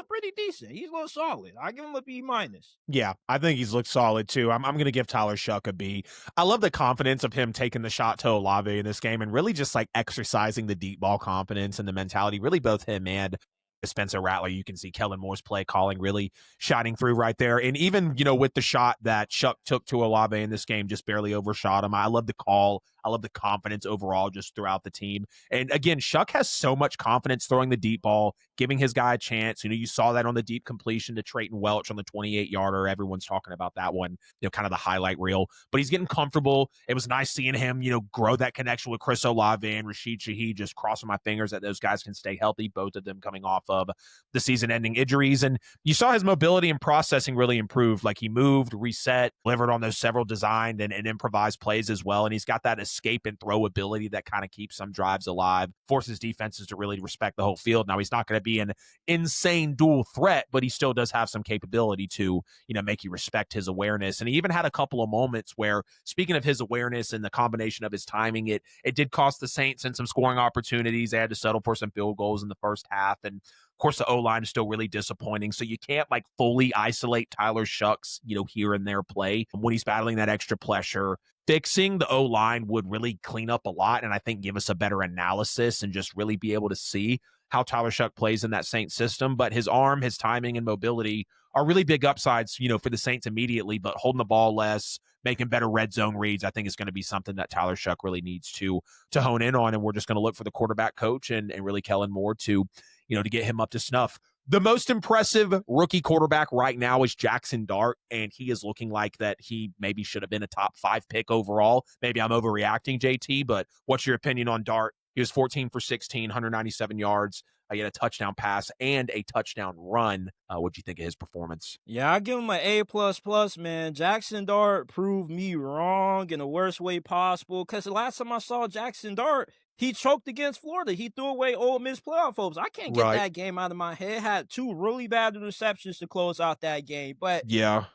pretty decent. He's looked solid. I give him a B minus.
Yeah, I think he's looked solid too. I'm going to give Tyler Shuck a B. I love the confidence of him taking the shot to Olave in this game and really just like exercising the deep ball confidence and the mentality. Really, both him and Spencer Rattler. You can see Kellen Moore's play calling really shining through right there. And even, with the shot that Shuck took to Olave in this game, just barely overshot him. I love the call. I love the confidence overall just throughout the team. And again, Shuck has so much confidence throwing the deep ball, giving his guy a chance. You saw that on the deep completion to Trayton Welch on the 28-yarder. Everyone's talking about that one, kind of the highlight reel. But he's getting comfortable. It was nice seeing him, grow that connection with Chris Olave and Rashid Shaheed. Just crossing my fingers that those guys can stay healthy, both of them coming off of the season-ending injuries. And you saw his mobility and processing really improve. Like he moved, reset, delivered on those several designed and improvised plays as well. And he's got that escape and throw ability that kind of keeps some drives alive, forces defenses to really respect the whole field. Now, he's not going to be an insane dual threat, but he still does have some capability to, make you respect his awareness. And he even had a couple of moments where, speaking of his awareness and the combination of his timing, it did cost the Saints in some scoring opportunities. They had to settle for some field goals in the first half. And of course, the O-line is still really disappointing. So you can't like fully isolate Tyler Shuck's, here and there play when he's battling that extra pressure. Fixing the O-line would really clean up a lot and I think give us a better analysis and just really be able to see how Tyler Shuck plays in that Saints system. But his arm, his timing, and mobility are really big upsides, for the Saints immediately. But holding the ball less, making better red zone reads, I think is going to be something that Tyler Shuck really needs to hone in on. And we're just going to look for the quarterback coach and really Kellen Moore to get him up to snuff. The most impressive rookie quarterback right now is Jackson Dart, and he is looking like that he maybe should have been a top 5 pick overall. Maybe I'm overreacting, JT, but what's your opinion on Dart? He was 14 for 16, 197 yards. He had a touchdown pass and a touchdown run. What'd you think of his performance?
Yeah, I give him an A++, man. Jackson Dart proved me wrong in the worst way possible. Because the last time I saw Jackson Dart, he choked against Florida. He threw away Ole Miss playoff hopes. I can't get
Right.
that game out of my head. Had 2 really bad interceptions to close out that game. But
Yeah.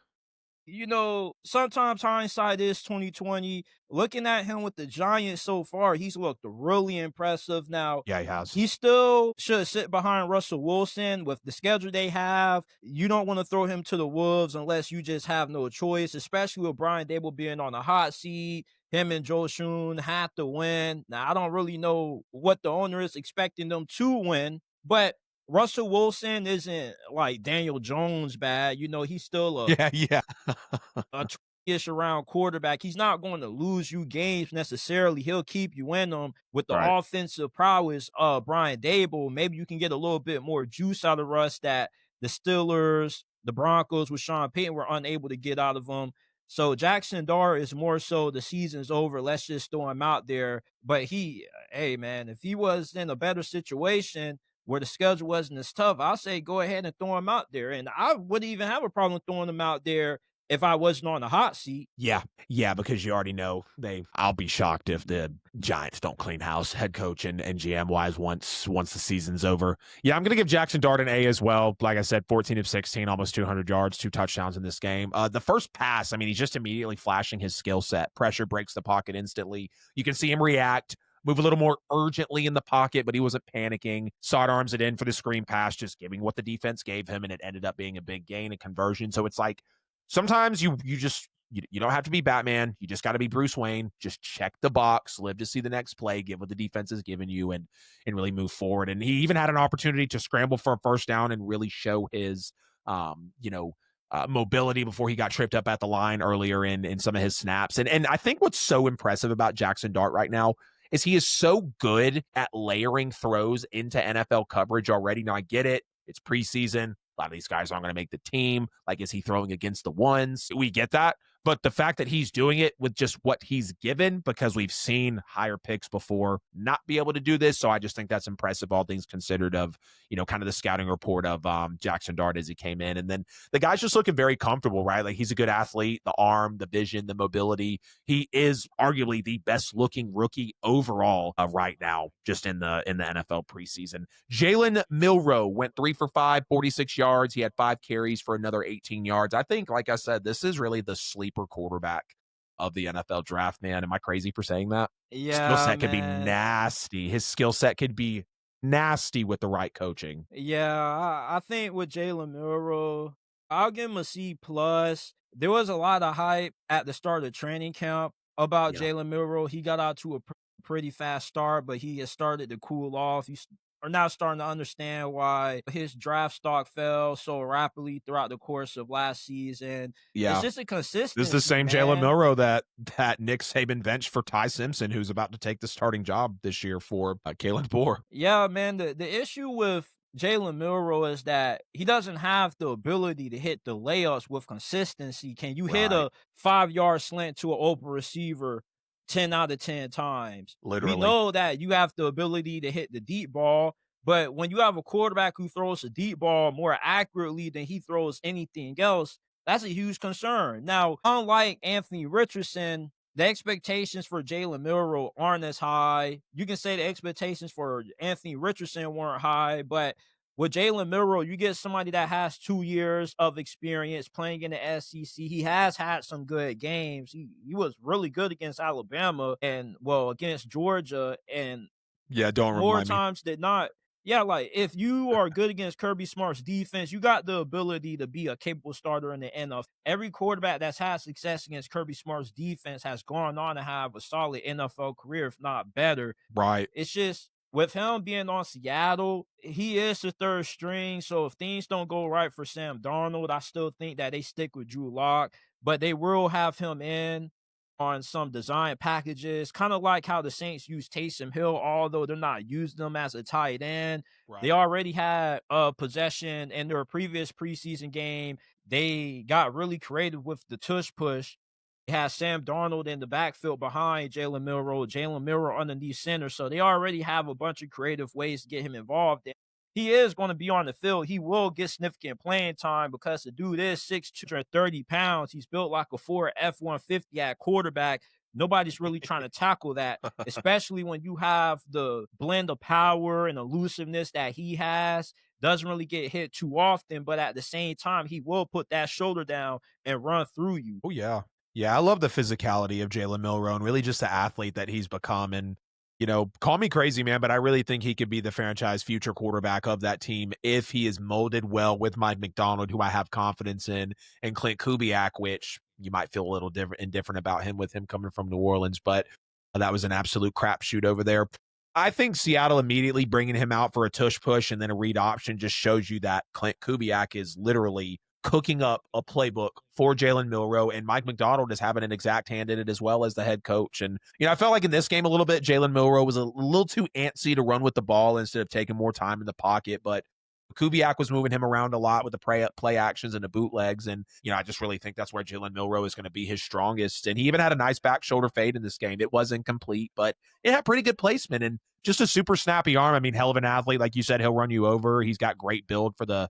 Sometimes hindsight is 2020. Looking at him with the Giants so far, he's looked really impressive. Now,
Yeah, he has.
he still should sit behind Russell Wilson with the schedule they have. You don't want to throw him to the wolves unless you just have no choice, especially with Brian Dable being on the hot seat. Him and Joe Schoen have to win. Now, I don't really know what the owner is expecting them to win, but Russell Wilson isn't like Daniel Jones bad. He's still
Yeah.
a ish around quarterback. He's not going to lose you games necessarily. He'll keep you in them with the
Right.
offensive prowess of Brian Dable. Maybe you can get a little bit more juice out of us that the Steelers, the Broncos with Sean Payton were unable to get out of him. So Jackson Dart is more so the season's over. Let's just throw him out there. But hey man, if he was in a better situation where the schedule wasn't as tough, I'll say go ahead and throw him out there. And I wouldn't even have a problem throwing him out there if I wasn't on the hot seat.
Yeah, because you already know I'll be shocked if the Giants don't clean house head coach and GM wise once the season's over. Yeah, I'm going to give Jackson Dart an A as well. Like I said, 14 of 16, almost 200 yards, 2 touchdowns in this game. The first pass, he's just immediately flashing his skill set. Pressure breaks the pocket instantly. You can see him react, move a little more urgently in the pocket, but he wasn't panicking. Sidearms it in for the screen pass, just giving what the defense gave him, and it ended up being a big gain and conversion. So it's like sometimes you don't have to be Batman. You just got to be Bruce Wayne. Just check the box, live to see the next play, give what the defense has given you, and really move forward. And he even had an opportunity to scramble for a first down and really show his, mobility before he got tripped up at the line earlier in some of his snaps. And I think what's so impressive about Jackson Dart right now is he is so good at layering throws into NFL coverage already. Now, I get it. It's preseason. A lot of these guys aren't going to make the team. Like, is he throwing against the ones? We get that. But the fact that he's doing it with just what he's given, because we've seen higher picks before not be able to do this. So I just think that's impressive, all things considered, of, kind of the scouting report of Jackson Dart as he came in. And then the guy's just looking very comfortable, right? Like, he's a good athlete, the arm, the vision, the mobility. He is arguably the best looking rookie overall right now, just in the NFL preseason. Jalen Milroe went 3 for 5, 46 yards. He had 5 carries for another 18 yards. I think, like I said, this is really the sleeper quarterback of the NFL draft, man. Am I crazy for saying that? Skill
Yeah,
set could be
man.
nasty. His skill set could be nasty with the right coaching.
Yeah, I think with Jalen Milroe, I'll give him a C plus. There was a lot of hype at the start of training camp about
Yeah.
Jalen Milroe. He got out to a pretty fast start, but he has started to cool off. Are now starting to understand why his draft stock fell so rapidly throughout the course of last season. It's
Yeah.
just a
This is the
consistency,
same Jalen
man.
Milroe that Nick Saban benched for Ty Simpson, who's about to take the starting job this year for Kalen DeBoer.
Yeah, man. The issue with Jalen Milroe is that he doesn't have the ability to hit the layups with consistency. Can you hit
Right.
a 5-yard slant to an open receiver 10 out of 10 times? We
Literally.
know that you have the ability to hit the deep ball, but when you have a quarterback who throws a deep ball more accurately than he throws anything else, that's a huge concern. Now, unlike Anthony Richardson, the expectations for Jalen Milroe aren't as high. You can say the expectations for Anthony Richardson weren't high, but with Jalen Milroe, you get somebody that has 2 years of experience playing in the SEC. He has had some good games. He was really good against Alabama and, well, against Georgia, and
Yeah, don't
more
remind me.
times than not. Yeah, like, if you are good against Kirby Smart's defense, you got the ability to be a capable starter in the NFL. Every quarterback that's had success against Kirby Smart's defense has gone on to have a solid NFL career, if not better.
Right.
It's just with him being on Seattle, he is the third string. So if things don't go right for Sam Darnold, I still think that they stick with Drew Lock, but they will have him in on some design packages, kind of like how the Saints use Taysom Hill, although they're not using them as a tight end. They
Right.
already had a possession in their previous preseason game. They got really creative with the tush push. They had Sam Darnold in the backfield behind Jalen Milroe underneath center. So they already have a bunch of creative ways to get him involved. And he is going to be on the field. He will get significant playing time because the dude is 6'2", 30 pounds. He's built like a Ford F-150 at quarterback. Nobody's really trying to tackle that, especially when you have the blend of power and elusiveness that he has. Doesn't really get hit too often, but at the same time, he will put that shoulder down and run through you.
Oh, yeah. Yeah, I love the physicality of Jalen Milroe and really just the athlete that he's become. And, call me crazy, man, but I really think he could be the franchise future quarterback of that team if he is molded well with Mike McDonald, who I have confidence in, and Clint Kubiak, which you might feel a little indifferent about him with him coming from New Orleans, but that was an absolute crapshoot over there. I think Seattle immediately bringing him out for a tush push and then a read option just shows you that Clint Kubiak is literally cooking up a playbook for Jalen Milroe, and Mike McDonald is having an exact hand in it as well as the head coach. And, I felt like in this game a little bit, Jalen Milroe was a little too antsy to run with the ball instead of taking more time in the pocket, but Kubiak was moving him around a lot with the play actions and the bootlegs. And, I just really think that's where Jalen Milroe is going to be his strongest. And he even had a nice back shoulder fade in this game. It was incomplete, but it had pretty good placement and just a super snappy arm. I mean, hell of an athlete. Like you said, he'll run you over. He's got great build for the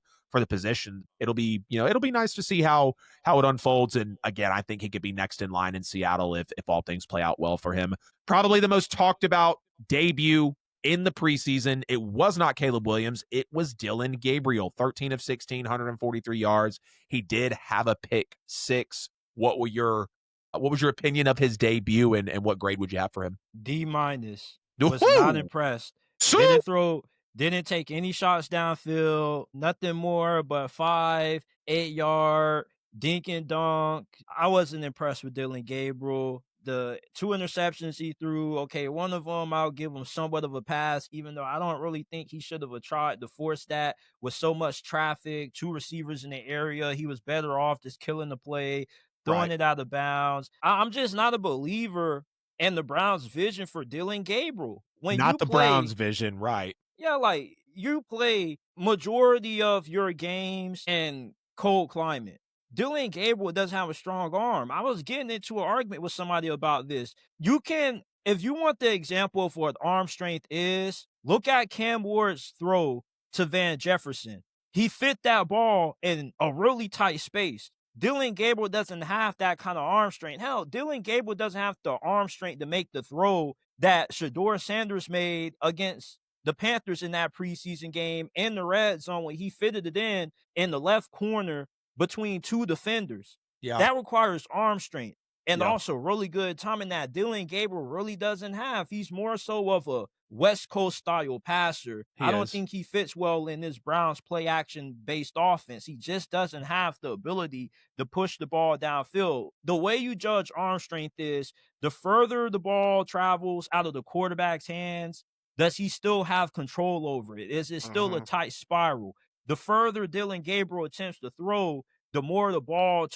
position. It'll be nice to see how it unfolds. And again, I think he could be next in line in Seattle if all things play out well for him. Probably the most talked about debut in the preseason. It was not Caleb Williams. It was Dillon Gabriel, 13 of 16, 143 yards. He did have a pick six. What was your opinion of his debut and what grade would you have for him?
D minus. Was not
Woohoo!
impressed.
So
Didn't take any shots downfield, nothing more but 5, 8-yard dink and dunk. I wasn't impressed with Dillon Gabriel. The 2 interceptions he threw, okay, one of them I'll give him somewhat of a pass, even though I don't really think he should have tried to force that with so much traffic, 2 receivers in the area. He was better off just killing the play, throwing
right.
it out of bounds. I'm just not a believer in the Browns' vision for Dillon Gabriel. When
Not
you
the Browns'
play,
vision, right.
yeah, like, you play majority of your games in cold climate. Dillon Gabriel doesn't have a strong arm. I was getting into an argument with somebody about this. You can, if you want the example of what arm strength is, look at Cam Ward's throw to Van Jefferson. He fit that ball in a really tight space. Dillon Gabriel doesn't have that kind of arm strength. Hell, Dillon Gabriel doesn't have the arm strength to make the throw that Shedeur Sanders made against the Panthers in that preseason game in the red zone when he fitted it in the left corner between two defenders.
Yeah.
That requires arm strength and
Yeah.
also really good timing that Dillon Gabriel really doesn't have. He's more so of a West Coast style passer.
He
I don't
is.
think he fits well in this Browns play action based offense. He just doesn't have the ability to push the ball downfield. The way you judge arm strength is the further the ball travels out of the quarterback's hands, does he still have control over it? Is it still a
Mhm.
tight spiral? The further Dillon Gabriel attempts to throw, the more the ball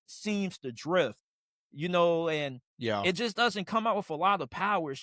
seems to drift, and
Yeah.
it just doesn't come out with a lot of power.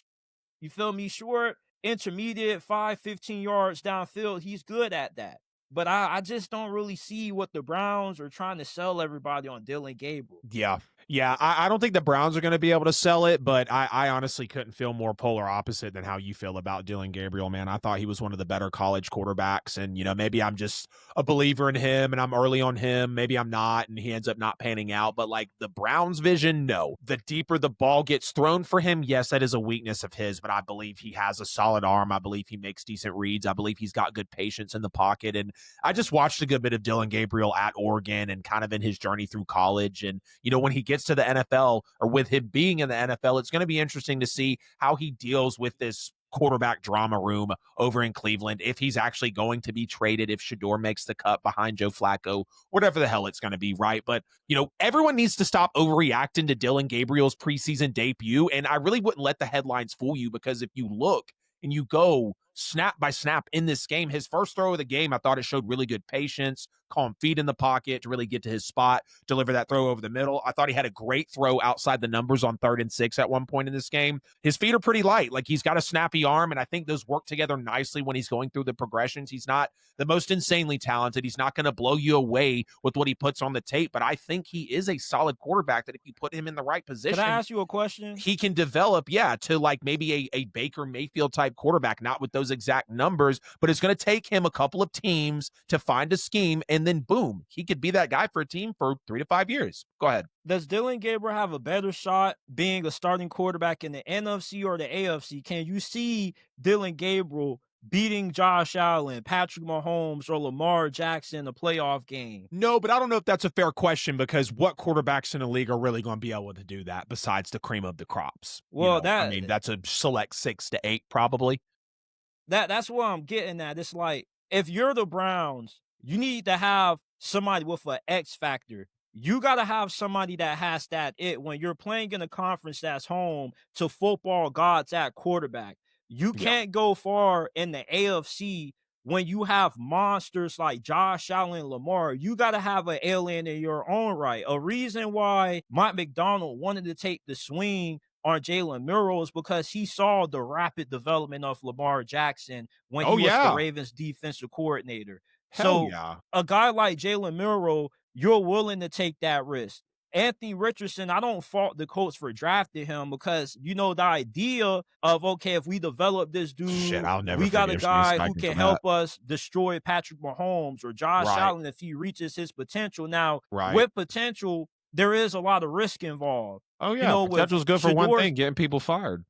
You feel me? Short, intermediate, 5, 15 yards downfield, he's good at that. But I just don't really see what the Browns are trying to sell everybody on Dillon Gabriel.
Yeah. Yeah. I don't think the Browns are going to be able to sell it, but I honestly couldn't feel more polar opposite than how you feel about Dillon Gabriel, man. I thought he was one of the better college quarterbacks. And, maybe I'm just a believer in him and I'm early on him. Maybe I'm not. And he ends up not panning out. But like the Browns vision, no. The deeper the ball gets thrown for him, yes, that is a weakness of his, but I believe he has a solid arm. I believe he makes decent reads. I believe he's got good patience in the pocket. And I just watched a good bit of Dillon Gabriel at Oregon and kind of in his journey through college. And, when he gets to the NFL or with him being in the NFL, it's going to be interesting to see how he deals with this quarterback drama room over in Cleveland, if he's actually going to be traded, if Shedeur makes the cut behind Joe Flacco, whatever the hell it's going to be, right? But, everyone needs to stop overreacting to Dillon Gabriel's preseason debut. And I really wouldn't let the headlines fool you, because if you look and you go snap by snap in this game, his first throw of the game, I thought it showed really good patience, calm feet in the pocket to really get to his spot, deliver that throw over the middle. I thought he had a great throw outside the numbers on 3rd and 6 at one point in this game. His feet are pretty light. Like, he's got a snappy arm, and I think those work together nicely when he's going through the progressions. He's not the most insanely talented. He's not going to blow you away with what he puts on the tape, but I think he is a solid quarterback that if you put him in the right
Can
position,
I ask you a question?
he can develop, to like maybe a Baker Mayfield type quarterback, not with those exact numbers, but it's going to take him a couple of teams to find a scheme, and then boom, he could be that guy for a team for 3 to 5 years. Go ahead.
Does Dillon Gabriel have a better shot being a starting quarterback in the NFC or the AFC? Can you see Dillon Gabriel beating Josh Allen, Patrick Mahomes, or Lamar Jackson in a playoff game?
No, but I don't know if that's a fair question, because what quarterbacks in the league are really going to be able to do that besides the cream of the crops?
Well,
I mean, that's a select 6 to 8 probably.
that's what I'm getting at. It's like, if you're the Browns, you need to have somebody with an X factor. You got to have somebody that has that it when you're playing in a conference that's home to football gods at quarterback. You
Yeah.
can't go far in the AFC when you have monsters like Josh Allen, Lamar. You got to have an alien in your own right. A reason why Mike McDonald wanted to take the swing on Jalen Murrow is because he saw the rapid development of Lamar Jackson when
Oh
he was the
yeah.
Ravens defensive coordinator.
Hell
So
yeah.
a guy like Jalen Murrow, you're willing to take that risk. Anthony Richardson, I don't fault the Colts for drafting him because, the idea of, okay, if we develop this
Shit,
dude,
I'll never
we got a
forgive Shane
guy who
Steichen
can
for that.
help us destroy Patrick Mahomes or Josh
Right.
Allen if he reaches his potential. Now,
Right.
with potential, there is a lot of risk involved.
Oh yeah.
With
Potential's good for one
Shedeur's
thing, getting people fired.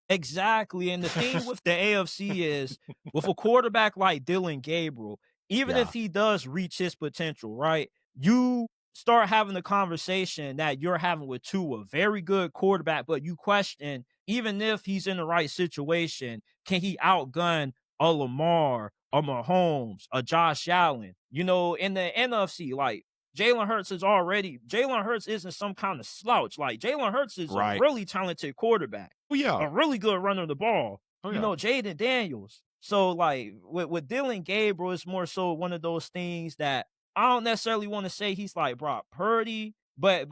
exactly, and the thing with the AFC is, with a quarterback like Dillon Gabriel, even
Yeah.
if he does reach his potential, right? You start having the conversation that you're having with Tua, very good quarterback, but you question, even if he's in the right situation, can he outgun a Lamar, a Mahomes, a Josh Allen? In the NFC, like Jalen Hurts isn't some kind of slouch. Like, Jalen Hurts is a
Right.
really talented quarterback,
Oh yeah.
a really good runner of the ball.
Oh yeah.
Jaden Daniels. So, like, with Dillon Gabriel, it's more so one of those things that I don't necessarily want to say he's like Brock Purdy, but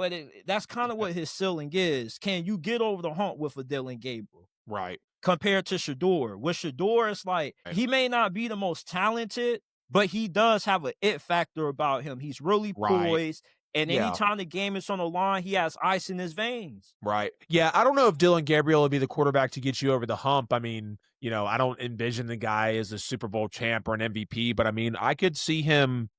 that's kind of what his ceiling is. Can you get over the hump with a Dillon Gabriel
Right.
compared to Shedeur? With Shedeur, it's like
Right.
he may not be the most talented, but he does have an it factor about him. He's really
Right.
poised, and
Yeah.
anytime the game is on the line, he has ice in his veins.
Right. Yeah, I don't know if Dillon Gabriel would be the quarterback to get you over the hump. I mean, I don't envision the guy as a Super Bowl champ or an MVP, but I mean, I could see him,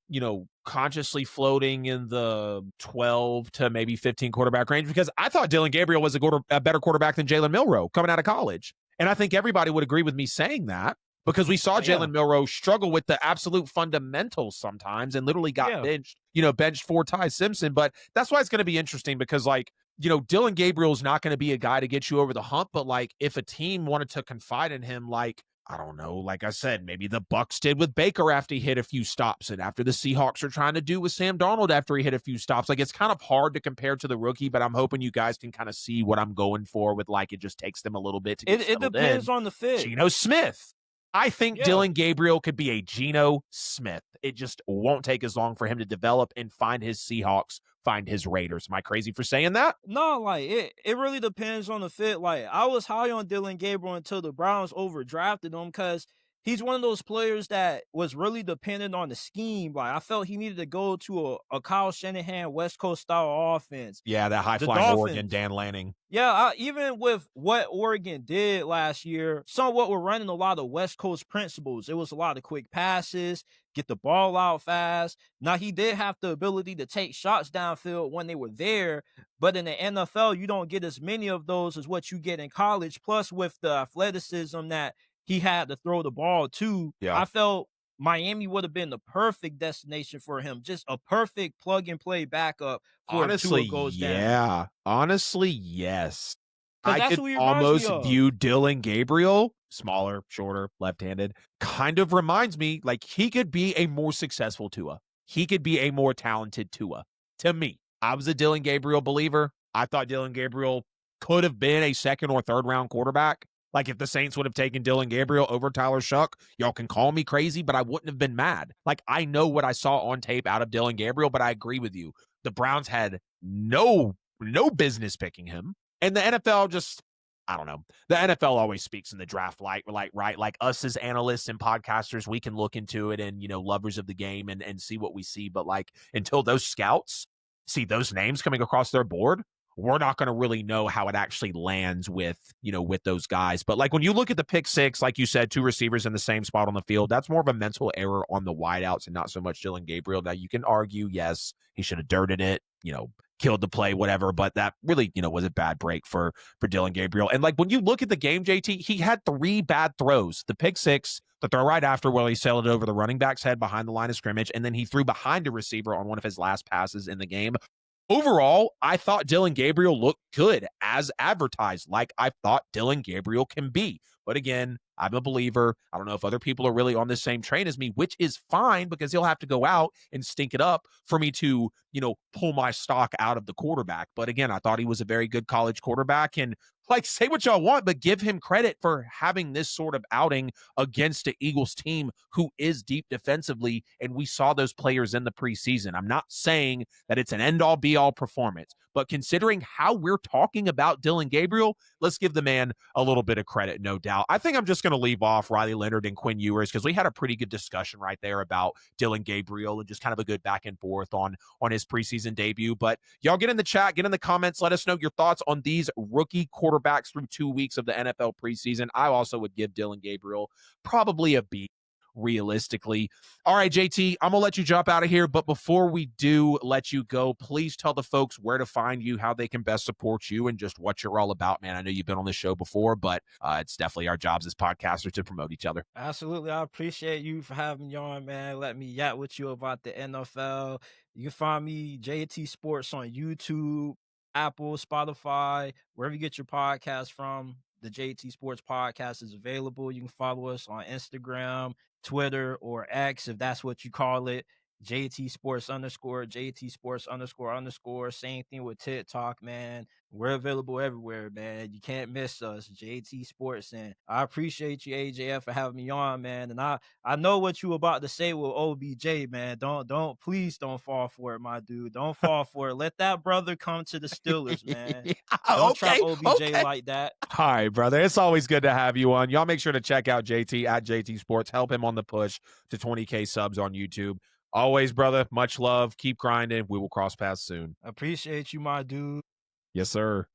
consciously floating in the 12 to maybe 15 quarterback range because I thought Dillon Gabriel was a better quarterback than Jalen Milroe coming out of college. And I think everybody would agree with me saying that because we saw
Yeah,
Jalen Milroe struggle with the absolute fundamentals sometimes and literally got
yeah.
benched for Ty Simpson. But that's why it's going to be interesting because, like, Dillon Gabriel is not going to be a guy to get you over the hump, but like if a team wanted to confide in him, like, I don't know, like I said, maybe the Bucks did with Baker after he hit a few stops and after the Seahawks are trying to do with Sam Darnold after he hit a few stops. Like, it's kind of hard to compare to the rookie, but I'm hoping you guys can kind of see what I'm going for with, like, it just takes them a little bit to get
It
settled
depends
in.
on the fit.
Geno Smith. I think
Yeah.
Dillon Gabriel could be a Geno Smith. It just won't take as long for him to develop and find his Seahawks, find his Raiders. Am I crazy for saying that?
No, like it really depends on the fit. Like I was high on Dillon Gabriel until the Browns overdrafted him because he's one of those players that was really dependent on the scheme. Like I felt he needed to go to a Kyle Shanahan West Coast style offense.
Yeah, that high
The
flying Oregon,
Dolphins.
Dan Lanning.
Yeah, even with what Oregon did last year, somewhat were running a lot of West Coast principles. It was a lot of quick passes, get the ball out fast. Now, he did have the ability to take shots downfield when they were there, but in the NFL, you don't get as many of those as what you get in college. Plus, with the athleticism that he had to throw the ball to,
Yeah.
I felt Miami would have been the perfect destination for him. Just a perfect plug and play backup for if
Honestly,
Tua goes down.
yeah. Honestly, yes.
Because
I
that's
could
who he reminds me
almost
of.
view Dillon Gabriel, smaller, shorter, left-handed, kind of reminds me like he could be a more successful Tua. He could be a more talented Tua. To me, I was a Dillon Gabriel believer. I thought Dillon Gabriel could have been a second or third round quarterback. Like if the Saints would have taken Dillon Gabriel over Tyler Shuck, y'all can call me crazy, but I wouldn't have been mad. Like I know what I saw on tape out of Dillon Gabriel, but I agree with you. The Browns had no business picking him. And the NFL just, I don't know. The NFL always speaks in the draft right? Like us as analysts and podcasters, we can look into it and, lovers of the game and see what we see. But like until those scouts see those names coming across their board, we're not going to really know how it actually lands with those guys. But like when you look at the pick six, like you said, two receivers in the same spot on the field, that's more of a mental error on the wideouts and not so much Dillon Gabriel. Now you can argue, yes, he should have dirted it, killed the play, whatever. But that really, was a bad break for Dillon Gabriel. And like when you look at the game, JT, he had three bad throws. The pick six, the throw right after where he sailed it over the running back's head behind the line of scrimmage, and then he threw behind a receiver on one of his last passes in the game. Overall, I thought Dillon Gabriel looked good as advertised, like I thought Dillon Gabriel can be. But again, I'm a believer. I don't know if other people are really on the same train as me, which is fine because he'll have to go out and stink it up for me to, pull my stock out of the quarterback. But again, I thought he was a very good college quarterback. And like, say what y'all want, but give him credit for having this sort of outing against the Eagles team who is deep defensively. And we saw those players in the preseason. I'm not saying that it's an end-all be-all performance, but considering how we're talking about Dillon Gabriel, let's give the man a little bit of credit, no doubt. I think I'm just going to leave off Riley Leonard and Quinn Ewers because we had a pretty good discussion right there about Dillon Gabriel and just kind of a good back and forth on his preseason debut. But y'all get in the chat, get in the comments, let us know your thoughts on these rookie quarterbacks through 2 weeks of the NFL preseason. I also would give Dillon Gabriel probably a B realistically. All right, JT, I'm going to let you jump out of here. But before we do let you go, please tell the folks where to find you, how they can best support you, and just what you're all about, man. I know you've been on this show before, but it's definitely our jobs as podcasters to promote each other.
Absolutely. I appreciate you for having me on, man. Let me yap with you about the NFL. You can find me, JT Sports, on YouTube, Apple, Spotify, wherever you get your podcast from. The JT Sports Podcast is available. You can follow us on Instagram, Twitter, or X, if that's what you call it, jtsports_, same thing with TikTok, man. We're available everywhere, man. You can't miss us, JT Sports. And I appreciate you, AJF, for having me on, man. And I know what you about to say with OBJ, man. Please don't fall for it, my dude. Don't fall for it. Let that brother come to the Steelers, man. Don't trap
Okay,
OBJ
okay.
like that.
All right, brother. It's always good to have you on. Y'all make sure to check out JT at JT Sports. Help him on the push to 20K subs on YouTube. Always, brother. Much love. Keep grinding. We will cross paths soon.
Appreciate you, my dude.
Yes, sir.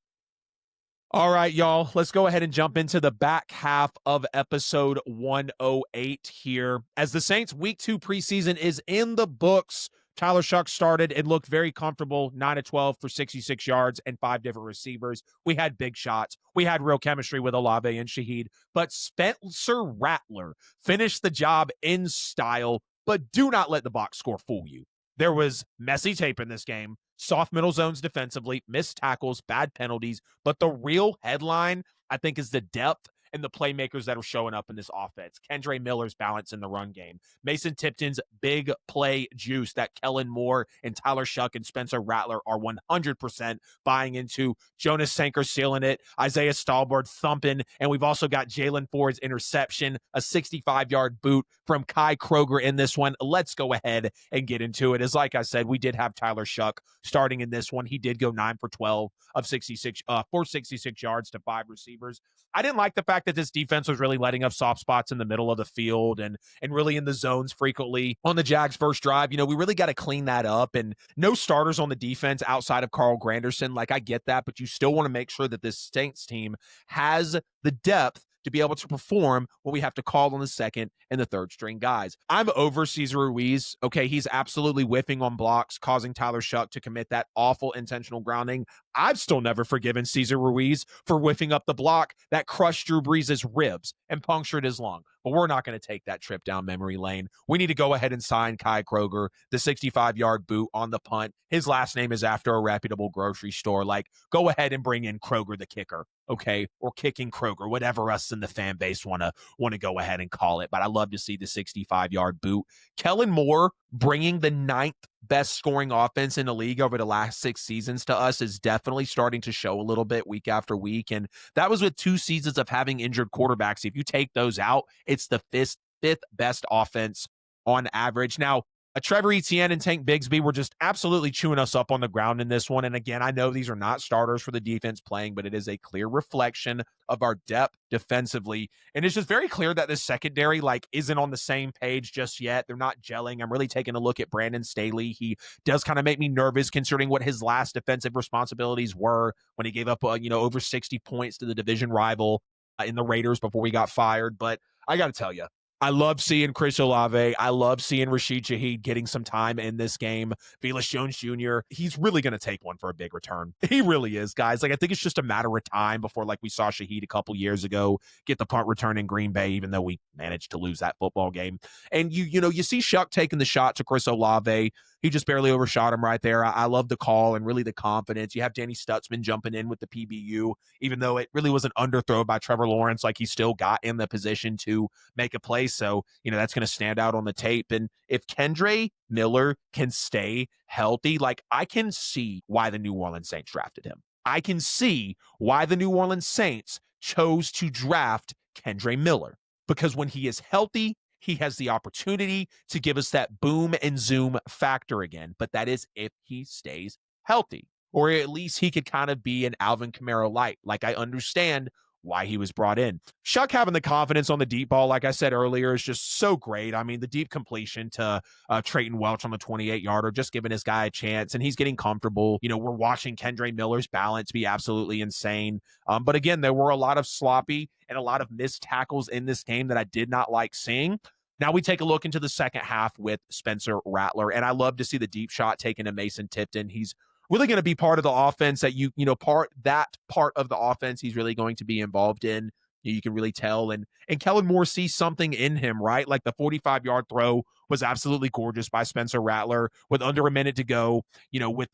All right, y'all. Let's go ahead and jump into the back half of episode 108 here. As the Saints' week 2 preseason is in the books, Tyler Shuck started and looked very comfortable, 9 of 12 for 66 yards and 5 different receivers. We had big shots. We had real chemistry with Olave and Shaheed, but Spencer Rattler finished the job in style, but do not let the box score fool you. There was messy tape in this game, soft middle zones defensively, missed tackles, bad penalties, but the real headline, I think, is the depth and the playmakers that are showing up in this offense. Kendre Miller's balance in the run game. Mason Tipton's big play juice that Kellen Moore and Tyler Shuck and Spencer Rattler are 100% buying into. Jonas Sanker sealing it. Isaiah Stallbird thumping. And we've also got Jalen Ford's interception, a 65-yard boot from Kai Kroger in this one. Let's go ahead and get into it. As like I said, we did have Tyler Shuck starting in this one. He did go 9 for 12 of 66 for 66 yards to 5 receivers. I didn't like the fact that this defense was really letting up soft spots in the middle of the field and really in the zones frequently on the Jags' first drive. You know, we really got to clean that up, and no starters on the defense outside of Carl Granderson. Like, I get that, but you still want to make sure that this Saints team has the depth to be able to perform what we have to call on the second and the third string guys. I'm over Cesar Ruiz. Okay, he's absolutely whiffing on blocks, causing Tyler Shuck to commit that awful intentional grounding. I've still never forgiven Cesar Ruiz for whiffing up the block that crushed Drew Brees' ribs and punctured his lung. But we're not going to take that trip down memory lane. We need to go ahead and sign Kai Kroger, the 65-yard boot on the punt. His last name is after a reputable grocery store. Like, go ahead and bring in Kroger the kicker, okay? Or kicking Kroger, whatever us in the fan base want to go ahead and call it. But I love to see the 65-yard boot. Kellen Moore bringing the 9th best scoring offense in the league over the last 6 seasons to us is definitely starting to show a little bit week after week. And that was with 2 seasons of having injured quarterbacks. If you take those out, it's the fifth best offense on average. Now, Trevor Etienne and Tank Bigsby were just absolutely chewing us up on the ground in this one. And again, I know these are not starters for the defense playing, but it is a clear reflection of our depth defensively. And it's just very clear that this secondary isn't on the same page just yet. They're not gelling. I'm really taking a look at Brandon Staley. He does kind of make me nervous considering what his last defensive responsibilities were when he gave up over 60 points to the division rival in the Raiders before he got fired. But I got to tell you, I love seeing Chris Olave. I love seeing Rashid Shaheed getting some time in this game. Velus Jones Jr., he's really going to take one for a big return. He really is, guys. I think it's just a matter of time before, we saw Shaheed a couple years ago get the punt return in Green Bay, even though we managed to lose that football game. And you see Shuck taking the shot to Chris Olave. He just barely overshot him right there. I love the call and really the confidence. You have Danny Stutzman jumping in with the PBU, even though it really was an underthrow by Trevor Lawrence. He still got in the position to make a play. So, that's going to stand out on the tape. And if Kendre Miller can stay healthy, I can see why the New Orleans Saints drafted him. I can see why the New Orleans Saints chose to draft Kendre Miller, because when he is healthy, he has the opportunity to give us that boom and zoom factor again. But that is if he stays healthy, or at least he could kind of be an Alvin Kamara light. I understand why he was brought in. Shuck having the confidence on the deep ball, like I said earlier, is just so great. I mean, the deep completion to Trayton Welch on the 28-yarder, just giving this guy a chance, and he's getting comfortable. We're watching Kendre Miller's balance be absolutely insane. But again, there were a lot of sloppy and a lot of missed tackles in this game that I did not like seeing. Now we take a look into the second half with Spencer Rattler, and I love to see the deep shot taken to Mason Tipton. He's really going to be part of the offense that part of the offense he's really going to be involved in. You can really tell. And Kellen Moore sees something in him, right? The 45-yard throw was absolutely gorgeous by Spencer Rattler with under a minute to go, with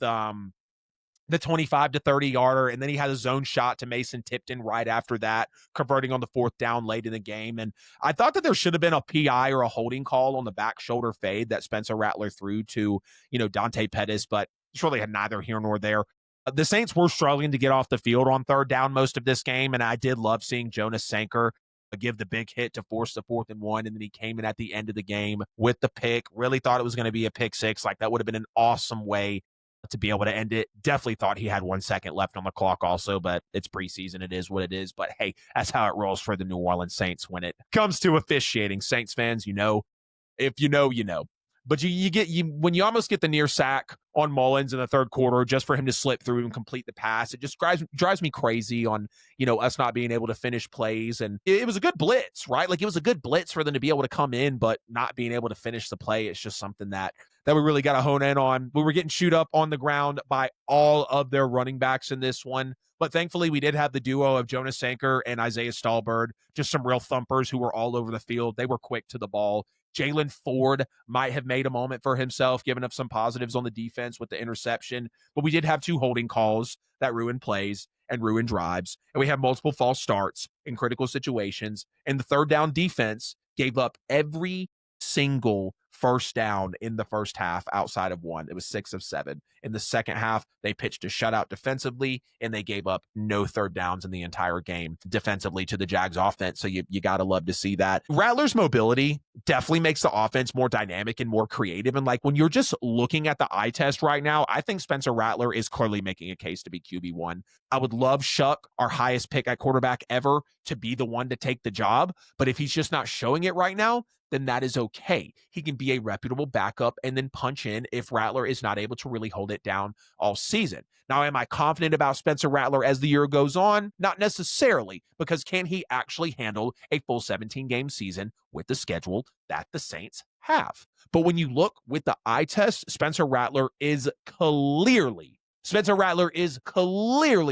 the 25 to 30 yarder, and then he had a zone shot to Mason Tipton right after that, converting on the fourth down late in the game. And I thought that there should have been a PI or a holding call on the back shoulder fade that Spencer Rattler threw to, Dante Pettis, but it's really had neither here nor there. The Saints were struggling to get off the field on third down most of this game, and I did love seeing Jonas Sanker give the big hit to force the 4th and 1, and then he came in at the end of the game with the pick. Really thought it was going to be a pick six. Like, that would have been an awesome way to be able to end it. Definitely thought he had 1 second left on the clock also, but it's preseason. It is what it is. But hey, that's how it rolls for the New Orleans Saints when it comes to officiating. Saints fans, if you know, you know. But when you almost get the near sack on Mullins in the third quarter just for him to slip through and complete the pass, it just drives me crazy on, us not being able to finish plays. And it was a good blitz, right? Like, it was a good blitz for them to be able to come in, but not being able to finish the play. It's just something that we really got to hone in on. We were getting chewed up on the ground by all of their running backs in this one. But thankfully, we did have the duo of Jonas Sanker and Isaiah Stallbird, just some real thumpers who were all over the field. They were quick to the ball. Jalen Ford might have made a moment for himself, giving up some positives on the defense with the interception. But we did have 2 holding calls that ruined plays and ruined drives. And we have multiple false starts in critical situations. And the third down defense gave up every single first down in the first half outside of one. It was 6 of 7. In the second half, they pitched a shutout defensively, and they gave up no third downs in the entire game defensively to the Jags offense. So you got to love to see that. Rattler's mobility definitely makes the offense more dynamic and more creative. And like, when you're just looking at the eye test right now, I think Spencer Rattler is clearly making a case to be QB1. I would love Shuck, our highest pick at quarterback ever, to be the one to take the job. But if he's just not showing it right now, then that is okay. He can be a reputable backup and then punch in if Rattler is not able to really hold it down all season. Now, am I confident about Spencer Rattler as the year goes on? Not necessarily, because can he actually handle a full 17-game season with the schedule that the Saints have? But when you look with the eye test, Spencer Rattler is clearly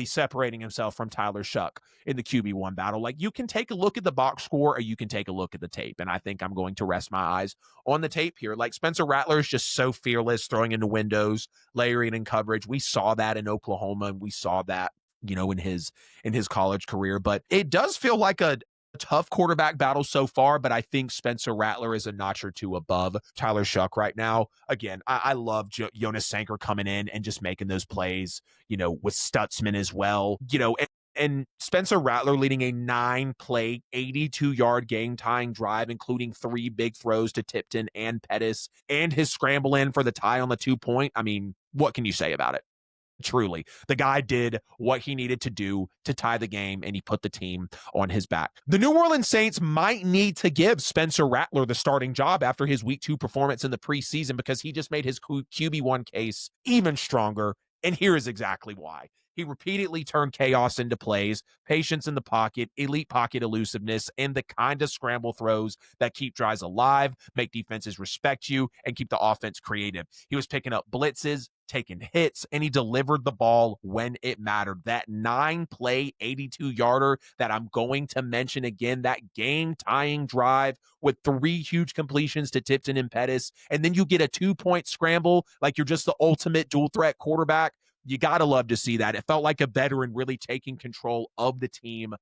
separating himself from Tyler Shuck in the QB1 battle. Like, you can take a look at the box score or you can take a look at the tape. And I think I'm going to rest my eyes on the tape here. Like, Spencer Rattler is just so fearless, throwing into windows, layering in coverage. We saw that in Oklahoma, and we saw that, in his college career. But it does feel like a tough quarterback battle so far, but I think Spencer Rattler is a notch or 2 above Tyler Shuck right now. Again, I love Jonas Sanker coming in and just making those plays, with Stutzman as well, and Spencer Rattler leading a 9-play, 82-yard game-tying drive, including 3 big throws to Tipton and Pettis, and his scramble in for the tie on the 2-point. I mean, what can you say about it? Truly, the guy did what he needed to do to tie the game, and he put the team on his back. The New Orleans Saints might need to give Spencer Rattler the starting job after his week 2 performance in the preseason, because he just made his QB1 case even stronger, and here is exactly why. He repeatedly turned chaos into plays, patience in the pocket, elite pocket elusiveness, and the kind of scramble throws that keep drives alive, make defenses respect you, and keep the offense creative. He was picking up blitzes, taking hits, and he delivered the ball when it mattered. That 9-play, 82-yarder that I'm going to mention again, that game-tying drive with 3 huge completions to Tipton and Pettis, and then you get a 2-point scramble like you're just the ultimate dual-threat quarterback. You got to love to see that. It felt like a veteran really taking control of the team,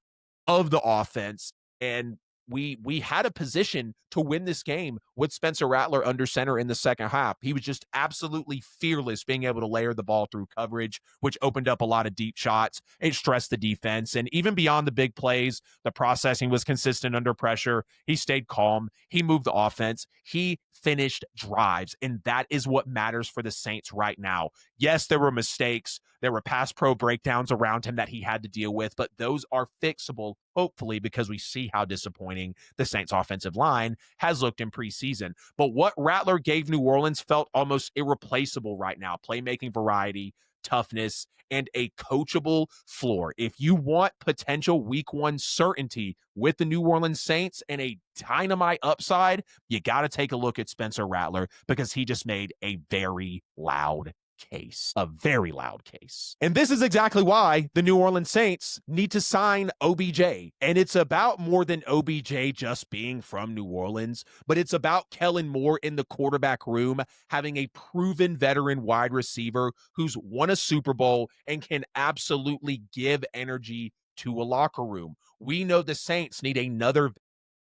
of the offense, and we had a position to win this game with Spencer Rattler under center in the second half. He was just absolutely fearless, being able to layer the ball through coverage, which opened up a lot of deep shots. It stressed the defense. And even beyond the big plays, the processing was consistent under pressure. He stayed calm. He moved the offense. He finished drives. And that is what matters for the Saints right now. Yes, there were mistakes. There were pass pro breakdowns around him that he had to deal with, but those are fixable, hopefully, because we see how disappointing the Saints offensive line has looked in preseason. But what Rattler gave New Orleans felt almost irreplaceable right now. Playmaking variety, toughness, and a coachable floor. If you want potential week 1 certainty with the New Orleans Saints and a dynamite upside, you got to take a look at Spencer Rattler, because he just made a very loud case, a very loud case. And this is exactly why the New Orleans Saints need to sign OBJ. And it's about more than OBJ just being from New Orleans, but it's about Kellen Moore in the quarterback room having a proven veteran wide receiver who's won a Super Bowl and can absolutely give energy to a locker room. We know the Saints need another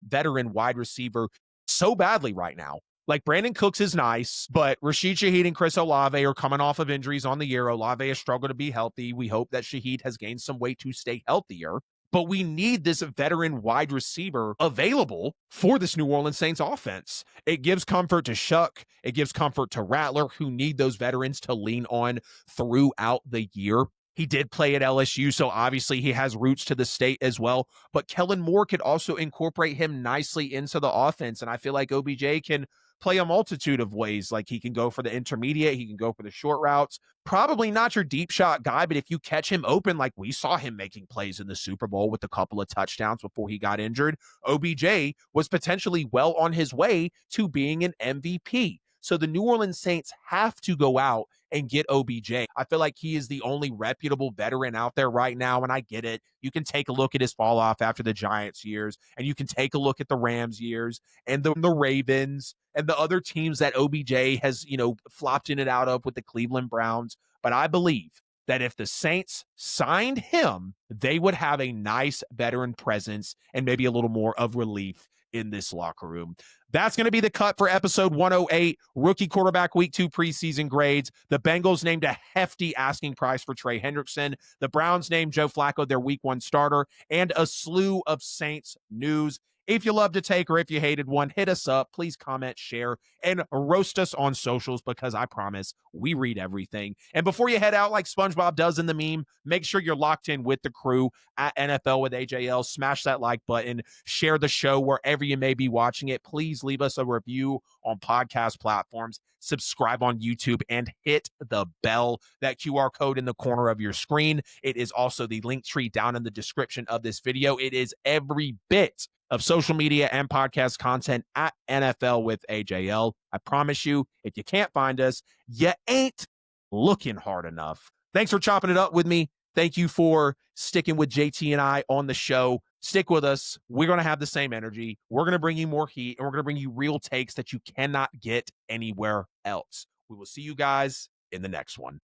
veteran wide receiver so badly right now. Like, Brandon Cooks is nice, but Rashid Shaheed and Chris Olave are coming off of injuries on the year. Olave has struggled to be healthy. We hope that Shaheed has gained some weight to stay healthier. But we need this veteran wide receiver available for this New Orleans Saints offense. It gives comfort to Shuck. It gives comfort to Rattler, who need those veterans to lean on throughout the year. He did play at LSU, so obviously he has roots to the state as well. But Kellen Moore could also incorporate him nicely into the offense. And I feel like OBJ can play a multitude of ways. Like, he can go for the intermediate, he can go for the short routes. Probably not your deep shot guy, but if you catch him open, like we saw him making plays in the Super Bowl with a couple of touchdowns before he got injured, OBJ was potentially well on his way to being an MVP. So the New Orleans Saints have to go out and get OBJ. I feel like he is the only reputable veteran out there right now, and I get it. You can take a look at his fall off after the Giants years, and you can take a look at the Rams years and the Ravens and the other teams that OBJ has, flopped in and out of with the Cleveland Browns. But I believe that if the Saints signed him, they would have a nice veteran presence and maybe a little more of relief in this locker room. That's going to be the cut for episode 108, Rookie Quarterback Week 2 preseason grades. The Bengals named a hefty asking price for Trey Hendrickson. The Browns named Joe Flacco their Week 1 starter, and a slew of Saints news. If you loved a take or if you hated one, hit us up. Please comment, share, and roast us on socials, because I promise we read everything. And before you head out like SpongeBob does in the meme, make sure you're locked in with the crew at NFL with AJL. Smash that like button. Share the show wherever you may be watching it. Please leave us a review on podcast platforms. Subscribe on YouTube and hit the bell. That QR code in the corner of your screen. It is also the link tree down in the description of this video. It is every bit of social media and podcast content at NFL with AJL. I promise you, if you can't find us, you ain't looking hard enough. Thanks for chopping it up with me. Thank you for sticking with JT and I on the show. Stick with us. We're going to have the same energy. We're going to bring you more heat, and we're going to bring you real takes that you cannot get anywhere else. We will see you guys in the next one.